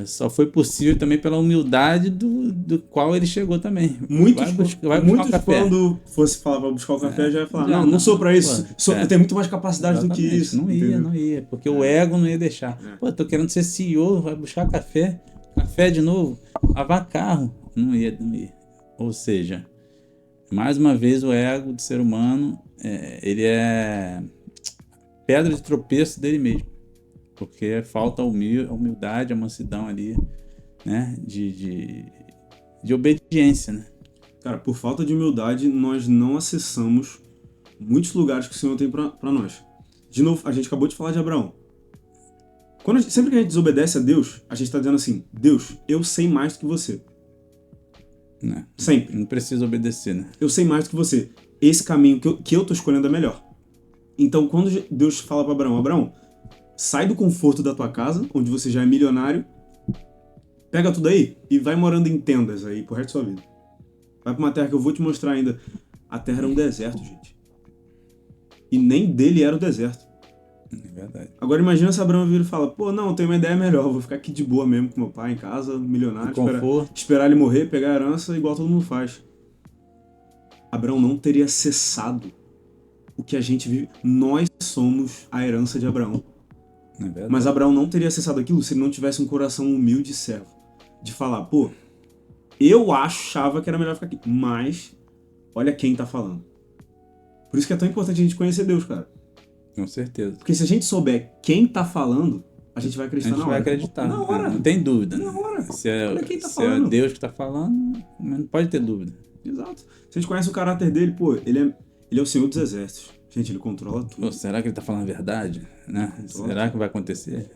só foi possível também pela humildade do qual ele chegou também. Muitos quando fosse falar pra buscar o café, já ia falar, não sou pra isso, eu tenho muito mais capacidade do que isso. Não ia, porque o ego não ia deixar. Pô, tô querendo ser CEO, vai buscar café de novo, lavar carro. Não ia. Ou seja, mais uma vez o ego do ser humano, ele é pedra de tropeço dele mesmo. Porque falta a humildade, a mansidão ali, né? De obediência, né? Cara, por falta de humildade, nós não acessamos muitos lugares que o Senhor tem pra nós. De novo, a gente acabou de falar de Abraão. Sempre que a gente desobedece a Deus, a gente tá dizendo assim, Deus, eu sei mais do que você. Não, sempre. Não precisa obedecer, né? Eu sei mais do que você. Esse caminho que eu tô escolhendo é melhor. Então, quando Deus fala pra Abraão, sai do conforto da tua casa, onde você já é milionário, pega tudo aí e vai morando em tendas aí pro resto da sua vida. Vai pra uma terra que eu vou te mostrar ainda. A terra era um deserto, gente. E nem dele era o deserto. É verdade. Agora imagina se Abraão vira e fala, pô, não, eu tenho uma ideia melhor, vou ficar aqui de boa mesmo com meu pai em casa, milionário, esperar ele morrer, pegar a herança igual todo mundo faz. Abraão não teria cessado o que a gente vive. Nós somos a herança de Abraão. Mas Abraão não teria acessado aquilo se ele não tivesse um coração humilde e servo. De falar, pô, eu achava que era melhor ficar aqui, mas olha quem tá falando. Por isso que é tão importante a gente conhecer Deus, cara. Com certeza. Porque se a gente souber quem tá falando, a gente vai acreditar na hora. A gente vai acreditar. Na hora. Não tem dúvida. Na hora. Se é falando. Deus que tá falando, não pode ter dúvida. Exato. Se a gente conhece o caráter dele, pô, ele é o Senhor dos Exércitos. Gente, ele controla tudo. Pô, será que ele tá falando a verdade? Né? Será que vai acontecer?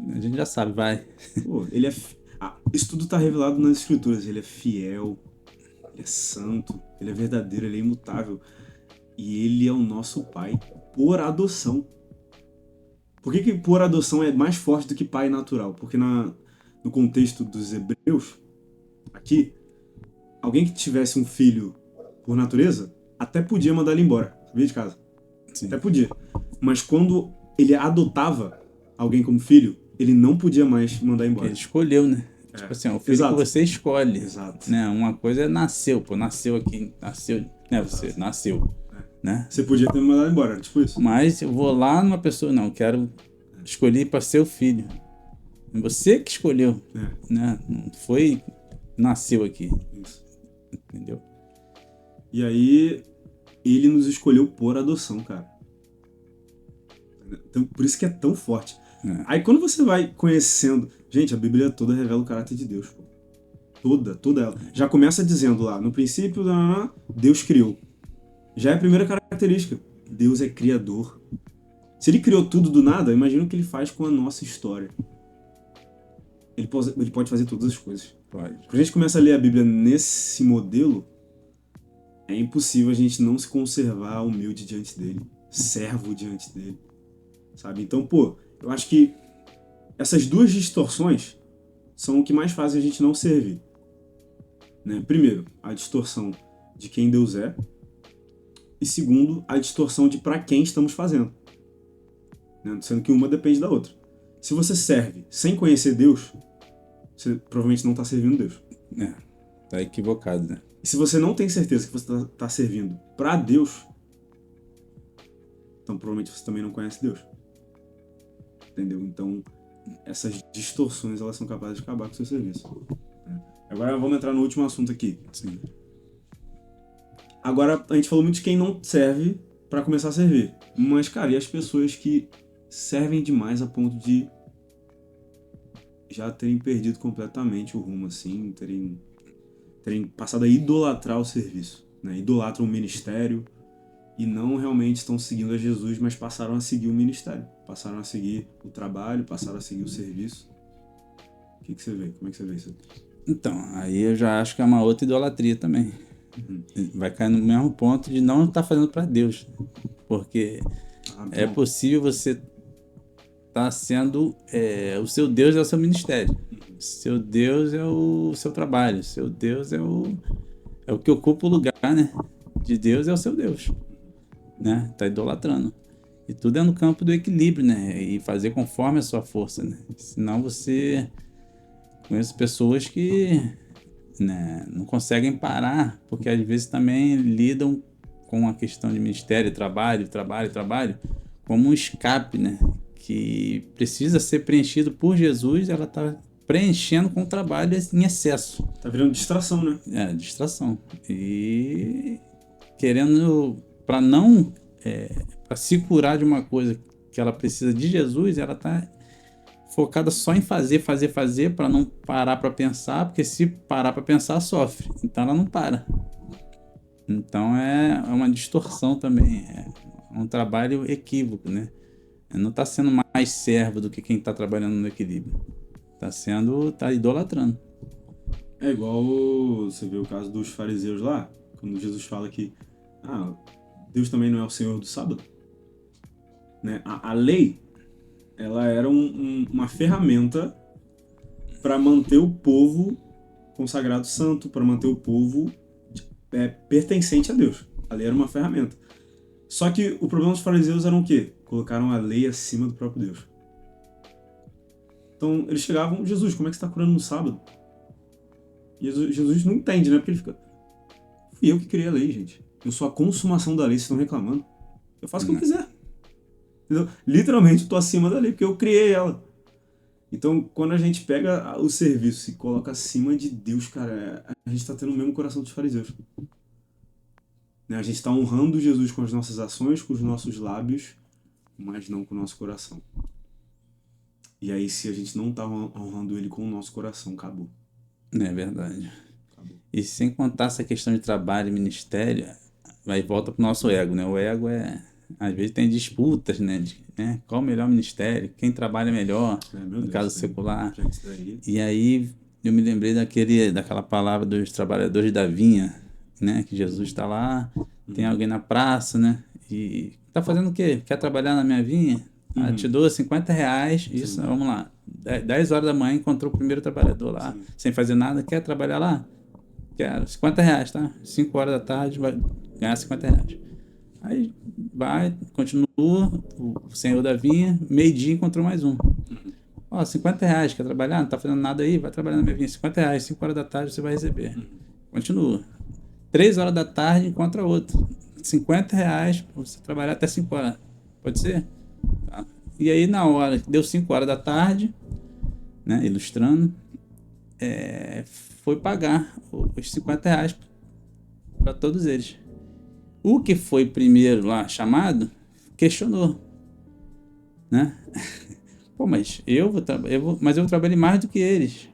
A gente já sabe, vai. Pô, ele é... isso tudo tá revelado nas escrituras. Ele é fiel, ele é santo, ele é verdadeiro, ele é imutável. E ele é o nosso pai por adoção. Por que por adoção é mais forte do que pai natural? Porque no contexto dos hebreus, aqui, alguém que tivesse um filho por natureza, até podia mandar ele embora, sabia, de casa. Sim. Até podia. Mas quando ele adotava alguém como filho, ele não podia mais mandar embora. Ele escolheu, né? Tipo assim, o filho Exato. que você escolhe. Exato. Né? Uma coisa é nasceu aqui, né? Você nasceu. Né? Você podia ter mandado embora, tipo isso. Mas eu vou lá numa pessoa, não, quero escolher para ser o filho. Você que escolheu. Né? Não foi, nasceu aqui. Isso. Entendeu? E aí, Ele nos escolheu por adoção, cara. Então, por isso que é tão forte. Aí quando você vai conhecendo... Gente, a Bíblia toda revela o caráter de Deus, pô. Toda ela. Já começa dizendo lá, no princípio, Deus criou. Já é a primeira característica. Deus é criador. Se ele criou tudo do nada, imagina o que ele faz com a nossa história. Ele pode fazer todas as coisas. Pode. Quando a gente começa a ler a Bíblia nesse modelo, é impossível a gente não se conservar humilde diante dele, servo diante dele, sabe? Então, pô, eu acho que essas duas distorções são o que mais fazem a gente não servir. Né? Primeiro, a distorção de quem Deus é, e segundo, a distorção de para quem estamos fazendo. Né? Sendo que uma depende da outra. Se você serve sem conhecer Deus, você provavelmente não está servindo Deus. Tá equivocado, né? E se você não tem certeza que você está servindo para Deus, então provavelmente você também não conhece Deus. Entendeu? Então, essas distorções, elas são capazes de acabar com o seu serviço. Agora vamos entrar no último assunto aqui. Sim. Agora, a gente falou muito de quem não serve para começar a servir. Mas, cara, e as pessoas que servem demais a ponto de já terem perdido completamente o rumo, assim, terem passado a idolatrar o serviço, né? Idolatram o ministério e não realmente estão seguindo a Jesus, mas passaram a seguir o ministério, passaram a seguir o trabalho, passaram a seguir o serviço. O que você vê? Como é que você vê isso? Então, aí eu já acho que é uma outra idolatria também. Vai cair no mesmo ponto de não estar fazendo para Deus. Porque é possível você estar sendo... o seu Deus é o seu ministério. Seu Deus é o seu trabalho. Seu Deus é o que ocupa o lugar, né? De Deus é o seu Deus. Né? Tá idolatrando. E tudo é no campo do equilíbrio, né? E fazer conforme a sua força, né? Senão você... Conheço pessoas que... né, não conseguem parar, porque às vezes também lidam com a questão de ministério, trabalho, como um escape, né, que precisa ser preenchido por Jesus. Ela está preenchendo com o trabalho em excesso. Tá virando distração, né? Distração. E querendo, para não, para se curar de uma coisa que ela precisa de Jesus, ela está focada só em fazer, para não parar para pensar, porque se parar para pensar, sofre. Então ela não para. Então é uma distorção também, é um trabalho equívoco, né? Não está sendo mais servo do que quem está trabalhando no equilíbrio. Está idolatrando. É igual você vê o caso dos fariseus lá, quando Jesus fala que Deus também não é o Senhor do sábado. Né? A lei, ela era uma ferramenta para manter o povo consagrado santo, para manter o povo pertencente a Deus. A lei era uma ferramenta. Só que o problema dos fariseus era o quê? Colocaram a lei acima do próprio Deus. Então eles chegavam: Jesus, como é que você está curando no sábado? E Jesus não entende, né? Porque ele fica: fui eu que criei a lei, gente. Eu sou a consumação da lei, vocês estão reclamando. Eu faço o que eu quiser. Entendeu? Literalmente eu tô acima da lei, porque eu criei ela. Então, quando a gente pega o serviço e coloca acima de Deus, cara, a gente tá tendo o mesmo coração dos fariseus. Né? A gente tá honrando Jesus com as nossas ações, com os nossos lábios, mas não com o nosso coração. E aí, se a gente não tá honrando ele com o nosso coração, acabou. É verdade. Acabou. E sem contar essa questão de trabalho e ministério, vai volta pro nosso ego, né? O ego às vezes tem disputas, né? Qual o melhor ministério? Quem trabalha melhor? No caso secular. E aí eu me lembrei daquela palavra dos trabalhadores da vinha, né? Que Jesus está lá, tem alguém na praça, né? E tá fazendo o quê? Quer trabalhar na minha vinha? Te dou R$50, isso, vamos lá. 10 horas da manhã encontrou o primeiro trabalhador lá, sem fazer nada. Quer trabalhar lá? Quero. R$50, tá? 5 horas da tarde vai ganhar R$50. Aí vai, continua, o senhor da vinha, meio-dia encontrou mais um. R$50, quer trabalhar? Não tá fazendo nada aí? Vai trabalhar na minha vinha, R$50, 5 horas da tarde você vai receber. Continua. 3 horas da tarde encontra outro. R$50 pra você trabalhar até 5 horas. Pode ser? Tá. E aí na hora que deu 5 horas da tarde, né, ilustrando, foi pagar os R$50 para todos eles. O que foi primeiro lá chamado, questionou, né? Pô, mas mas eu trabalhei mais do que eles.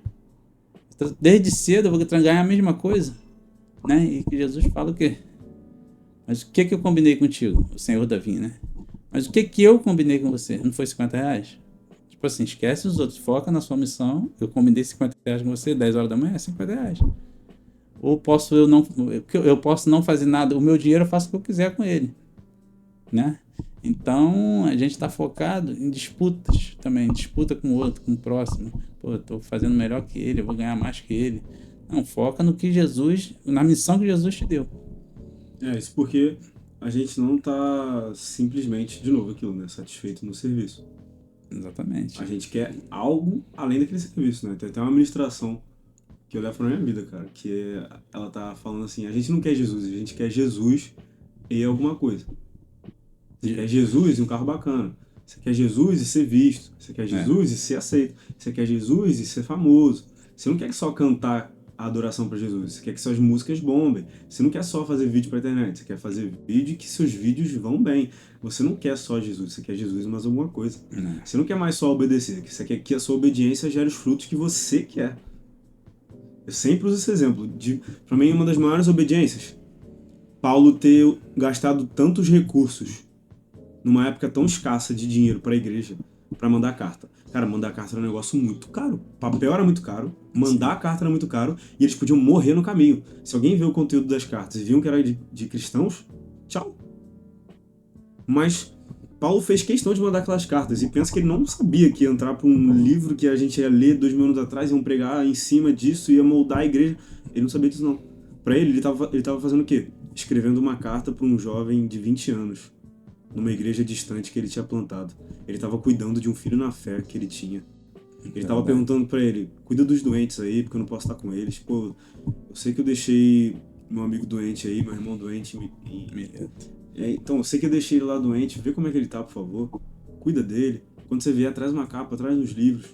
Desde cedo eu vou ganhar a mesma coisa, né? E que Jesus fala o quê? Mas o que eu combinei contigo? O Senhor da vinha, né? Mas o que eu combinei com você? Não foi R$ 50? Tipo assim, esquece os outros, foca na sua missão. Eu combinei R$ 50 com você, 10 horas da manhã, R$ 50. Ou eu posso não fazer nada, o meu dinheiro eu faço o que eu quiser com ele, né? Então a gente está focado em disputas também, disputa com o outro, com o próximo. Pô, eu tô fazendo melhor que ele, eu vou ganhar mais que ele. Não, foca no que Jesus, na missão que Jesus te deu. Isso porque a gente não tá simplesmente, de novo, aquilo, né? Satisfeito no serviço. Exatamente. A gente quer algo além daquele serviço, né? Tem até uma ministração que eu levo pra minha vida, cara, que ela tá falando assim, a gente não quer Jesus, a gente quer Jesus e alguma coisa. Você quer Jesus e um carro bacana. Você quer Jesus e ser visto. Você quer Jesus e ser aceito. Você quer Jesus e ser famoso. Você não quer só cantar a adoração para Jesus. Você quer que suas músicas bombem. Você não quer só fazer vídeo pra internet. Você quer fazer vídeo e que seus vídeos vão bem. Você não quer só Jesus. Você quer Jesus e mais alguma coisa. Você não quer mais só obedecer. Você quer que a sua obediência gere os frutos que você quer. Eu sempre uso esse exemplo. Para mim, uma das maiores obediências. Paulo ter gastado tantos recursos numa época tão escassa de dinheiro para a igreja, para mandar carta. Cara, mandar carta era um negócio muito caro. Papel era muito caro, mandar a carta era muito caro, e eles podiam morrer no caminho. Se alguém vê o conteúdo das cartas e viam que era de cristãos, tchau. Mas Paulo fez questão de mandar aquelas cartas, e pensa que ele não sabia que ia entrar para um livro que a gente ia ler 2000 anos atrás, iam pregar em cima disso, ia moldar a igreja. Ele não sabia disso, não. Para ele tava fazendo o quê? Escrevendo uma carta para um jovem de 20 anos, numa igreja distante que ele tinha plantado. Ele estava cuidando de um filho na fé que ele tinha. Ele estava perguntando para ele, cuida dos doentes aí, porque eu não posso estar com eles. Pô, eu sei que eu deixei meu amigo doente aí, meu irmão doente. Então, eu sei que eu deixei ele lá doente, vê como é que ele tá, por favor. Cuida dele. Quando você vier, traz uma capa, traz uns livros.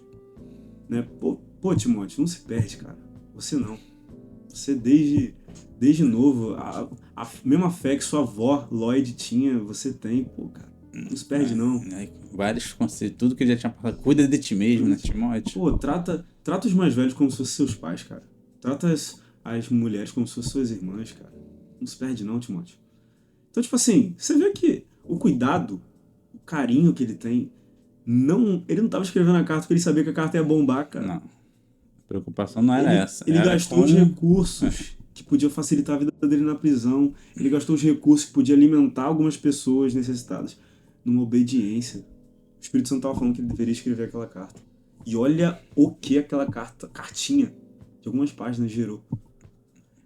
Né? Pô, Timóteo, não se perde, cara. Você não. Você desde novo, a mesma fé que sua avó Lloyd tinha, você tem, pô, cara. Não se perde, não. Vários conselhos, tudo que ele já tinha falado. Cuida de ti mesmo, né, Timóteo? Pô, trata os mais velhos como se fossem seus pais, cara. Trata as mulheres como se fossem suas irmãs, cara. Não se perde, não, Timóteo. Então, tipo assim, você vê que o cuidado, o carinho que ele tem, ele não tava escrevendo a carta porque ele sabia que a carta ia bombar, cara. Não. A preocupação não era essa. Ele gastou os recursos que podiam facilitar a vida dele na prisão. Ele gastou os recursos que podiam alimentar algumas pessoas necessitadas. Numa obediência. O Espírito Santo estava falando que ele deveria escrever aquela carta. E olha o que aquela cartinha de algumas páginas gerou.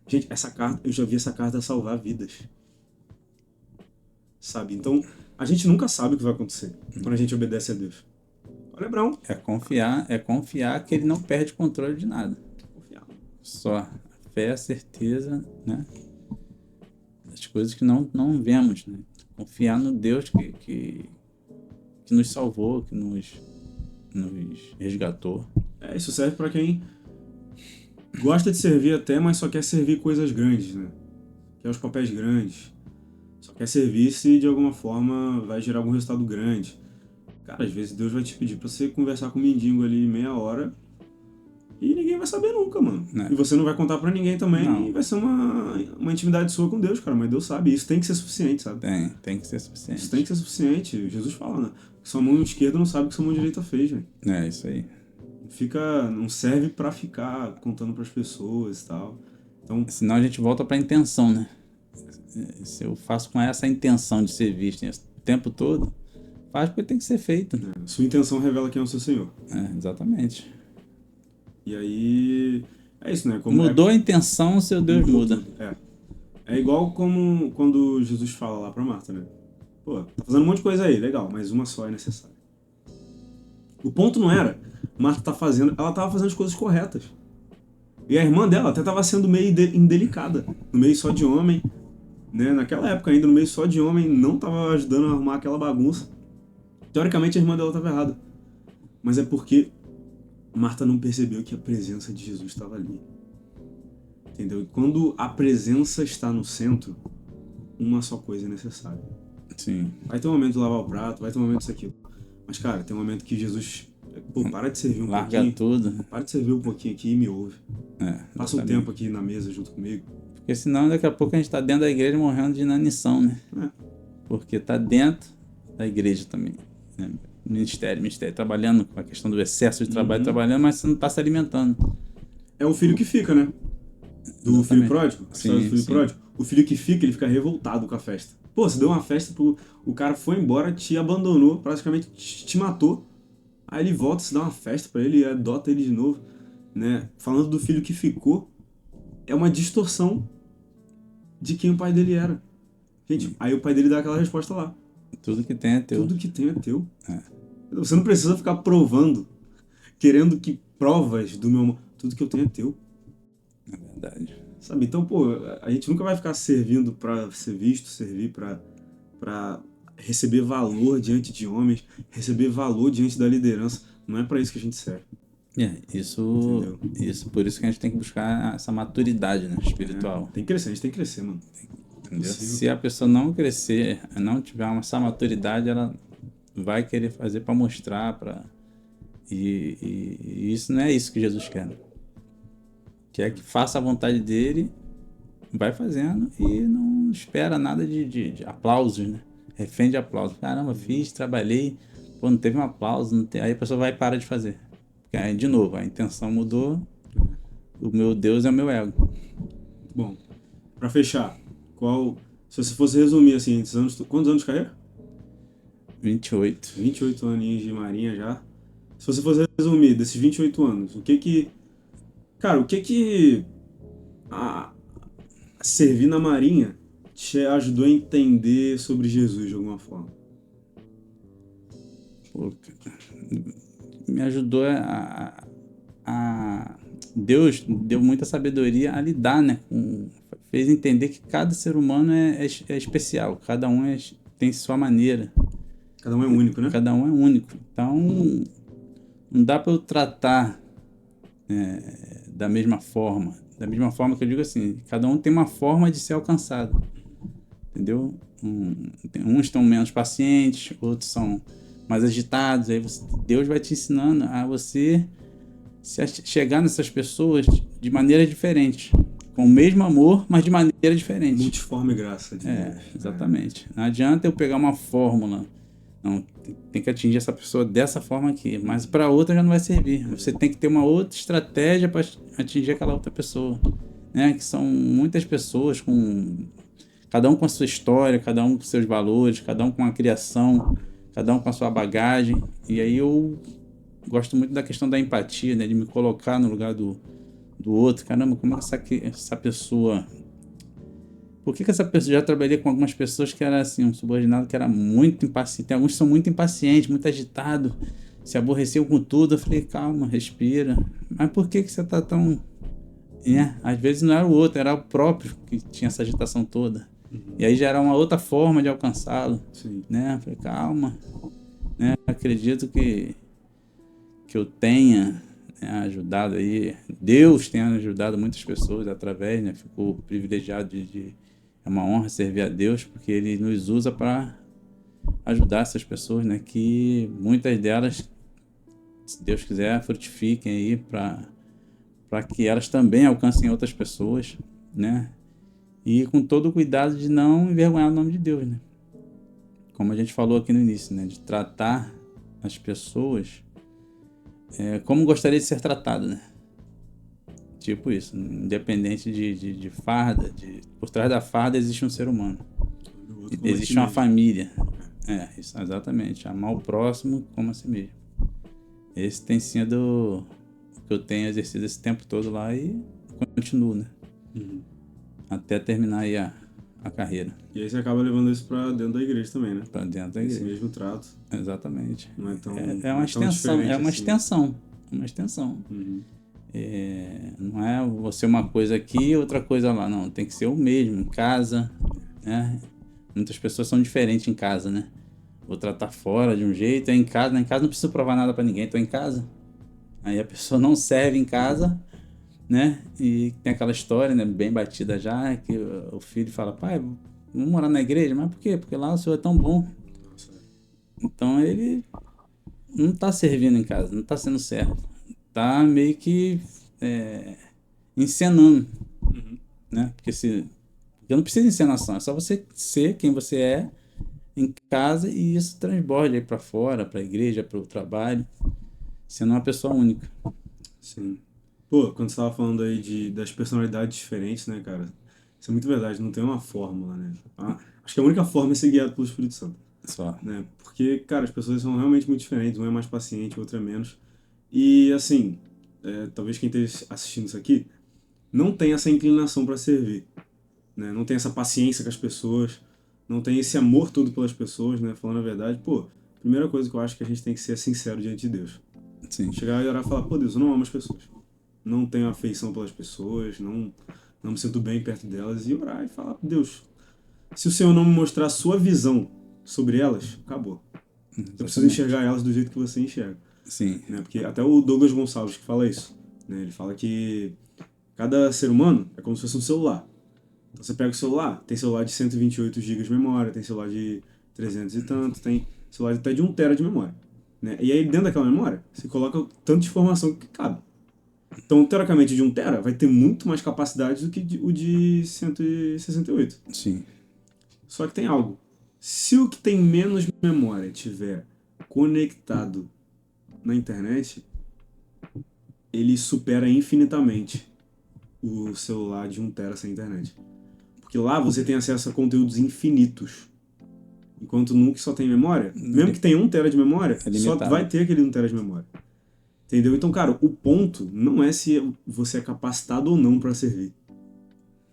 Gente, essa carta, eu já vi essa carta salvar vidas. Sabe? Então, a gente nunca sabe o que vai acontecer quando a gente obedece a Deus. Olha, Abraão. É confiar que ele não perde controle de nada. Confiar. Só a fé, a certeza, né? Das coisas que não vemos, né? Confiar no Deus que nos salvou, que nos resgatou. Isso serve para quem gosta de servir até, mas só quer servir coisas grandes, né? Quer os papéis grandes. Só quer servir se de alguma forma vai gerar algum resultado grande. Cara, às vezes Deus vai te pedir pra você conversar com um mendigo ali meia hora e ninguém vai saber nunca, mano. E você não vai contar pra ninguém também. Não. E vai ser uma intimidade sua com Deus, cara. Mas Deus sabe. Isso tem que ser suficiente, sabe? Tem que ser suficiente. Isso tem que ser suficiente. Jesus fala, né? Que sua mão esquerda não sabe o que sua mão direita fez, velho. É, isso aí. Não serve pra ficar contando pras pessoas e tal. Então, senão a gente volta pra intenção, né? Se eu faço com essa intenção de ser visto o tempo todo, faz porque tem que ser feito. Sua intenção revela quem é o seu Senhor. Exatamente. E aí, é isso, né? Mudou a intenção, o seu Deus muda. É igual como quando Jesus fala lá pra Marta, né? Pô, tá fazendo um monte de coisa aí, legal, mas uma só é necessária. O ponto não era, Marta ela tava fazendo as coisas corretas. E a irmã dela até tava sendo meio indelicada, no meio só de homem, né? Naquela época ainda, no meio só de homem, não tava ajudando a arrumar aquela bagunça. Teoricamente a irmã dela tava errada. Mas é porque Marta não percebeu que a presença de Jesus estava ali. Entendeu? E quando a presença está no centro, uma só coisa necessária. Sim. Vai ter um momento de lavar o prato, vai ter um momento disso aqui. Mas, cara, tem um momento que Jesus, pô, para de servir um Larga pouquinho. tudo. Para de servir um pouquinho aqui e me ouve. Passa um Exatamente. tempo aqui na mesa junto comigo. Porque senão daqui a pouco a gente tá dentro da igreja morrendo de inanição, né? É. Porque tá dentro da igreja também, né? Ministério, trabalhando com a questão do excesso de trabalho, trabalhando, mas você não tá se alimentando. É o filho que fica, né? Do Exatamente. filho pródigo. A história do filho Sim. pródigo. O filho que fica, ele fica revoltado com a festa. Pô, você deu uma festa pro... O cara foi embora, te abandonou, praticamente te matou. Aí ele volta, se dá uma festa pra ele e adota ele de novo, né? Falando do filho que ficou, é uma distorção de quem o pai dele era. Gente, aí o pai dele dá aquela resposta lá. Tudo que tem é teu. Tudo que tem é teu. Você não precisa ficar provando, querendo que provas do meu amor. Tudo que eu tenho é teu. É verdade. Sabe? Então, pô, a gente nunca vai ficar servindo pra ser visto, servir pra receber valor diante de homens, receber valor diante da liderança. Não é pra isso que a gente serve. Isso, por isso que a gente tem que buscar essa maturidade, né, espiritual. Tem que crescer, a gente tem que crescer, mano. Entendeu? Se a pessoa não crescer, não tiver essa maturidade, ela vai querer fazer para mostrar, e isso não é isso que Jesus quer. Né? Quer que faça a vontade dele, vai fazendo e não espera nada de aplausos, né? Refém de aplausos. Caramba, fiz, trabalhei, pô, não teve um aplauso, aí a pessoa vai e para de fazer. Porque aí, de novo, a intenção mudou, o meu Deus é o meu ego. Bom, pra fechar, se você fosse resumir assim, esses anos, quantos anos de carreira? 28. 28 aninhos de marinha já. Se você fosse resumir desses 28 anos, o que servir na marinha te ajudou a entender sobre Jesus de alguma forma? Pô, me ajudou Deus deu muita sabedoria a lidar, né? Fez entender que cada ser humano é especial, cada um tem sua maneira. Cada um é único, né? Cada um é único. Então, não dá para eu tratar da mesma forma. Da mesma forma que eu digo assim, cada um tem uma forma de ser alcançado. Entendeu? Uns estão menos pacientes, outros são mais agitados. Aí Deus vai te ensinando a você chegar nessas pessoas de maneira diferente. Com o mesmo amor, mas de maneira diferente. Multiforme graça. Exatamente. Não adianta eu pegar uma fórmula. Não, tem que atingir essa pessoa dessa forma aqui. Mas para outra já não vai servir. Você tem que ter uma outra estratégia para atingir aquela outra pessoa. Né? Que são muitas pessoas cada um com a sua história, cada um com seus valores, cada um com a criação, cada um com a sua bagagem. E aí eu gosto muito da questão da empatia, né? De me colocar no lugar do outro. Caramba, como é que essa pessoa... Por que essa pessoa... Já trabalhei com algumas pessoas que era assim, um subordinado que era muito impaciente. Tem alguns que são muito impacientes, muito agitados, se aborreciam com tudo. Eu falei, calma, respira. Mas por que você tá tão... Às vezes não era o outro, era o próprio que tinha essa agitação toda. E aí já era uma outra forma de alcançá-lo. Né? Eu falei, calma. Né? Acredito que eu tenha ajudado aí. Deus tem ajudado muitas pessoas através, né? Ficou privilegiado é uma honra servir a Deus, porque Ele nos usa para ajudar essas pessoas, né? Que muitas delas, se Deus quiser, frutifiquem aí para que elas também alcancem outras pessoas, né? E com todo o cuidado de não envergonhar o nome de Deus, né? Como a gente falou aqui no início, né? De tratar as pessoas como gostaria de ser tratado, né? Tipo isso, independente de farda, por trás da farda existe um ser humano. Existe uma família. Isso, exatamente. Amar o próximo como a si mesmo. Esse tem sido o que eu tenho exercido esse tempo todo lá e continuo, né? Até terminar aí a carreira. E aí você acaba levando isso pra dentro da igreja também, né? Pra dentro da igreja. Esse mesmo trato. Exatamente. Não é tão uma extensão. É uma assim. extensão. Uma extensão. Não é você uma coisa aqui e outra coisa lá. Não, tem que ser o mesmo. Em casa, né? Muitas pessoas são diferentes em casa, né? Vou tratar fora de um jeito, em casa não preciso provar nada pra ninguém, tô em casa. Aí a pessoa não serve em casa, né? E tem aquela história, né, bem batida já, que o filho fala, pai, vamos morar na igreja? Mas por quê? Porque lá o Senhor é tão bom. Então ele não tá servindo em casa, não tá sendo certo. Tá meio que encenando, Uhum. né? Porque não precisa de encenação, é só você ser quem você é em casa e isso transborda aí pra fora, pra igreja, pro trabalho, sendo uma pessoa única. Sim. Pô, quando você tava falando aí das personalidades diferentes, né, cara? Isso é muito verdade, não tem uma fórmula, né? Acho que a única forma é ser guiado pelo Espírito Santo, Só. né? Porque, cara, as pessoas são realmente muito diferentes, um é mais paciente, o outro é menos. E, assim, talvez quem esteja assistindo isso aqui não tem essa inclinação para servir, né? Não tem essa paciência com as pessoas, não tem esse amor todo pelas pessoas, né? Falando a verdade, pô, primeira coisa que eu acho que a gente tem que ser sincero diante de Deus. Sim. Chegar e orar e falar, pô, Deus, eu não amo as pessoas. Não tenho afeição pelas pessoas, não me sinto bem perto delas. E orar e falar, Deus, se o Senhor não me mostrar a sua visão sobre elas, acabou. Eu preciso Exatamente. enxergar elas do jeito que você enxerga. Sim. Né? Porque até o Douglas Gonçalves que fala isso. Né? Ele fala que cada ser humano é como se fosse um celular. Então você pega o celular, tem celular de 128 GB de memória, tem celular de 300 e tanto, tem celular até de 1 TB de memória. Né? E aí dentro daquela memória, você coloca o tanto de informação que cabe. Então, teoricamente, de 1 TB vai ter muito mais capacidade do que o de 168. Sim. Só que tem algo. Se o que tem menos memória tiver conectado na internet, ele supera infinitamente o celular de 1 TB sem internet. Porque lá você tem acesso a conteúdos infinitos. Enquanto no que só tem memória, mesmo que tenha 1 TB de memória, só limitado. vai ter aquele 1 TB de memória. Entendeu? Então, cara, o ponto não é se você é capacitado ou não para servir.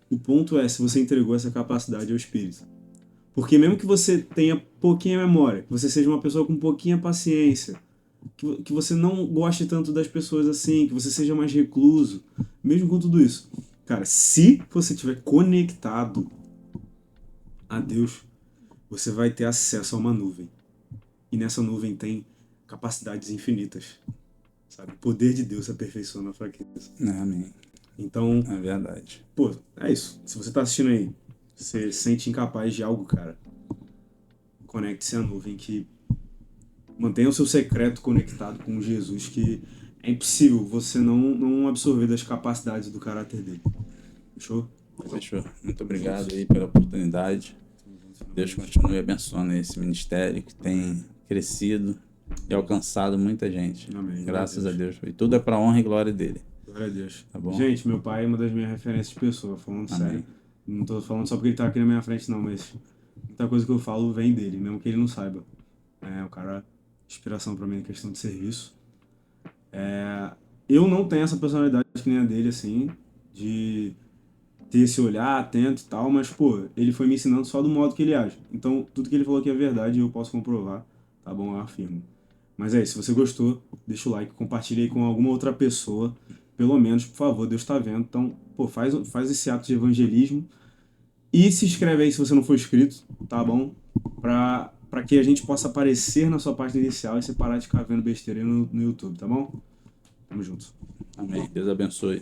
O ponto é se você entregou essa capacidade ao Espírito. Porque mesmo que você tenha pouquinha memória, que você seja uma pessoa com pouquinha paciência, que você não goste tanto das pessoas assim, que você seja mais recluso, mesmo com tudo isso, cara, se você estiver conectado a Deus, você vai ter acesso a uma nuvem. E nessa nuvem tem capacidades infinitas. Sabe? O poder de Deus se aperfeiçoa na fraqueza. Amém. Então, É verdade. pô, é isso. Se você tá assistindo aí, você se sente incapaz de algo, cara, conecte-se à nuvem que mantenha o seu secreto conectado com Jesus, que é impossível você não absorver das capacidades do caráter dele. Fechou? Fechou. Muito obrigado aí pela oportunidade. Deus continue abençoando esse ministério que tem crescido e alcançado muita gente. Amém. Graças a Deus. E tudo é para honra e glória dele. Glória a Deus. Tá bom? Gente, meu pai é uma das minhas referências de pessoa, falando Amém. sério. Não tô falando só porque ele tá aqui na minha frente, não, mas muita coisa que eu falo vem dele, mesmo que ele não saiba. É, o cara, inspiração pra mim em questão de serviço. Eu não tenho essa personalidade que nem a dele, assim, de ter esse olhar atento e tal, mas, pô, ele foi me ensinando só do modo que ele age. Então, tudo que ele falou aqui é verdade e eu posso comprovar, tá bom? Eu afirmo. Mas é isso, se você gostou, deixa o like, compartilha aí com alguma outra pessoa, pelo menos, por favor, Deus tá vendo. Então, pô, faz esse ato de evangelismo e se inscreve aí se você não for inscrito, tá bom? Pra que a gente possa aparecer na sua página inicial e você parar de ficar vendo besteira aí no YouTube, tá bom? Tamo junto. Amém. Deus abençoe.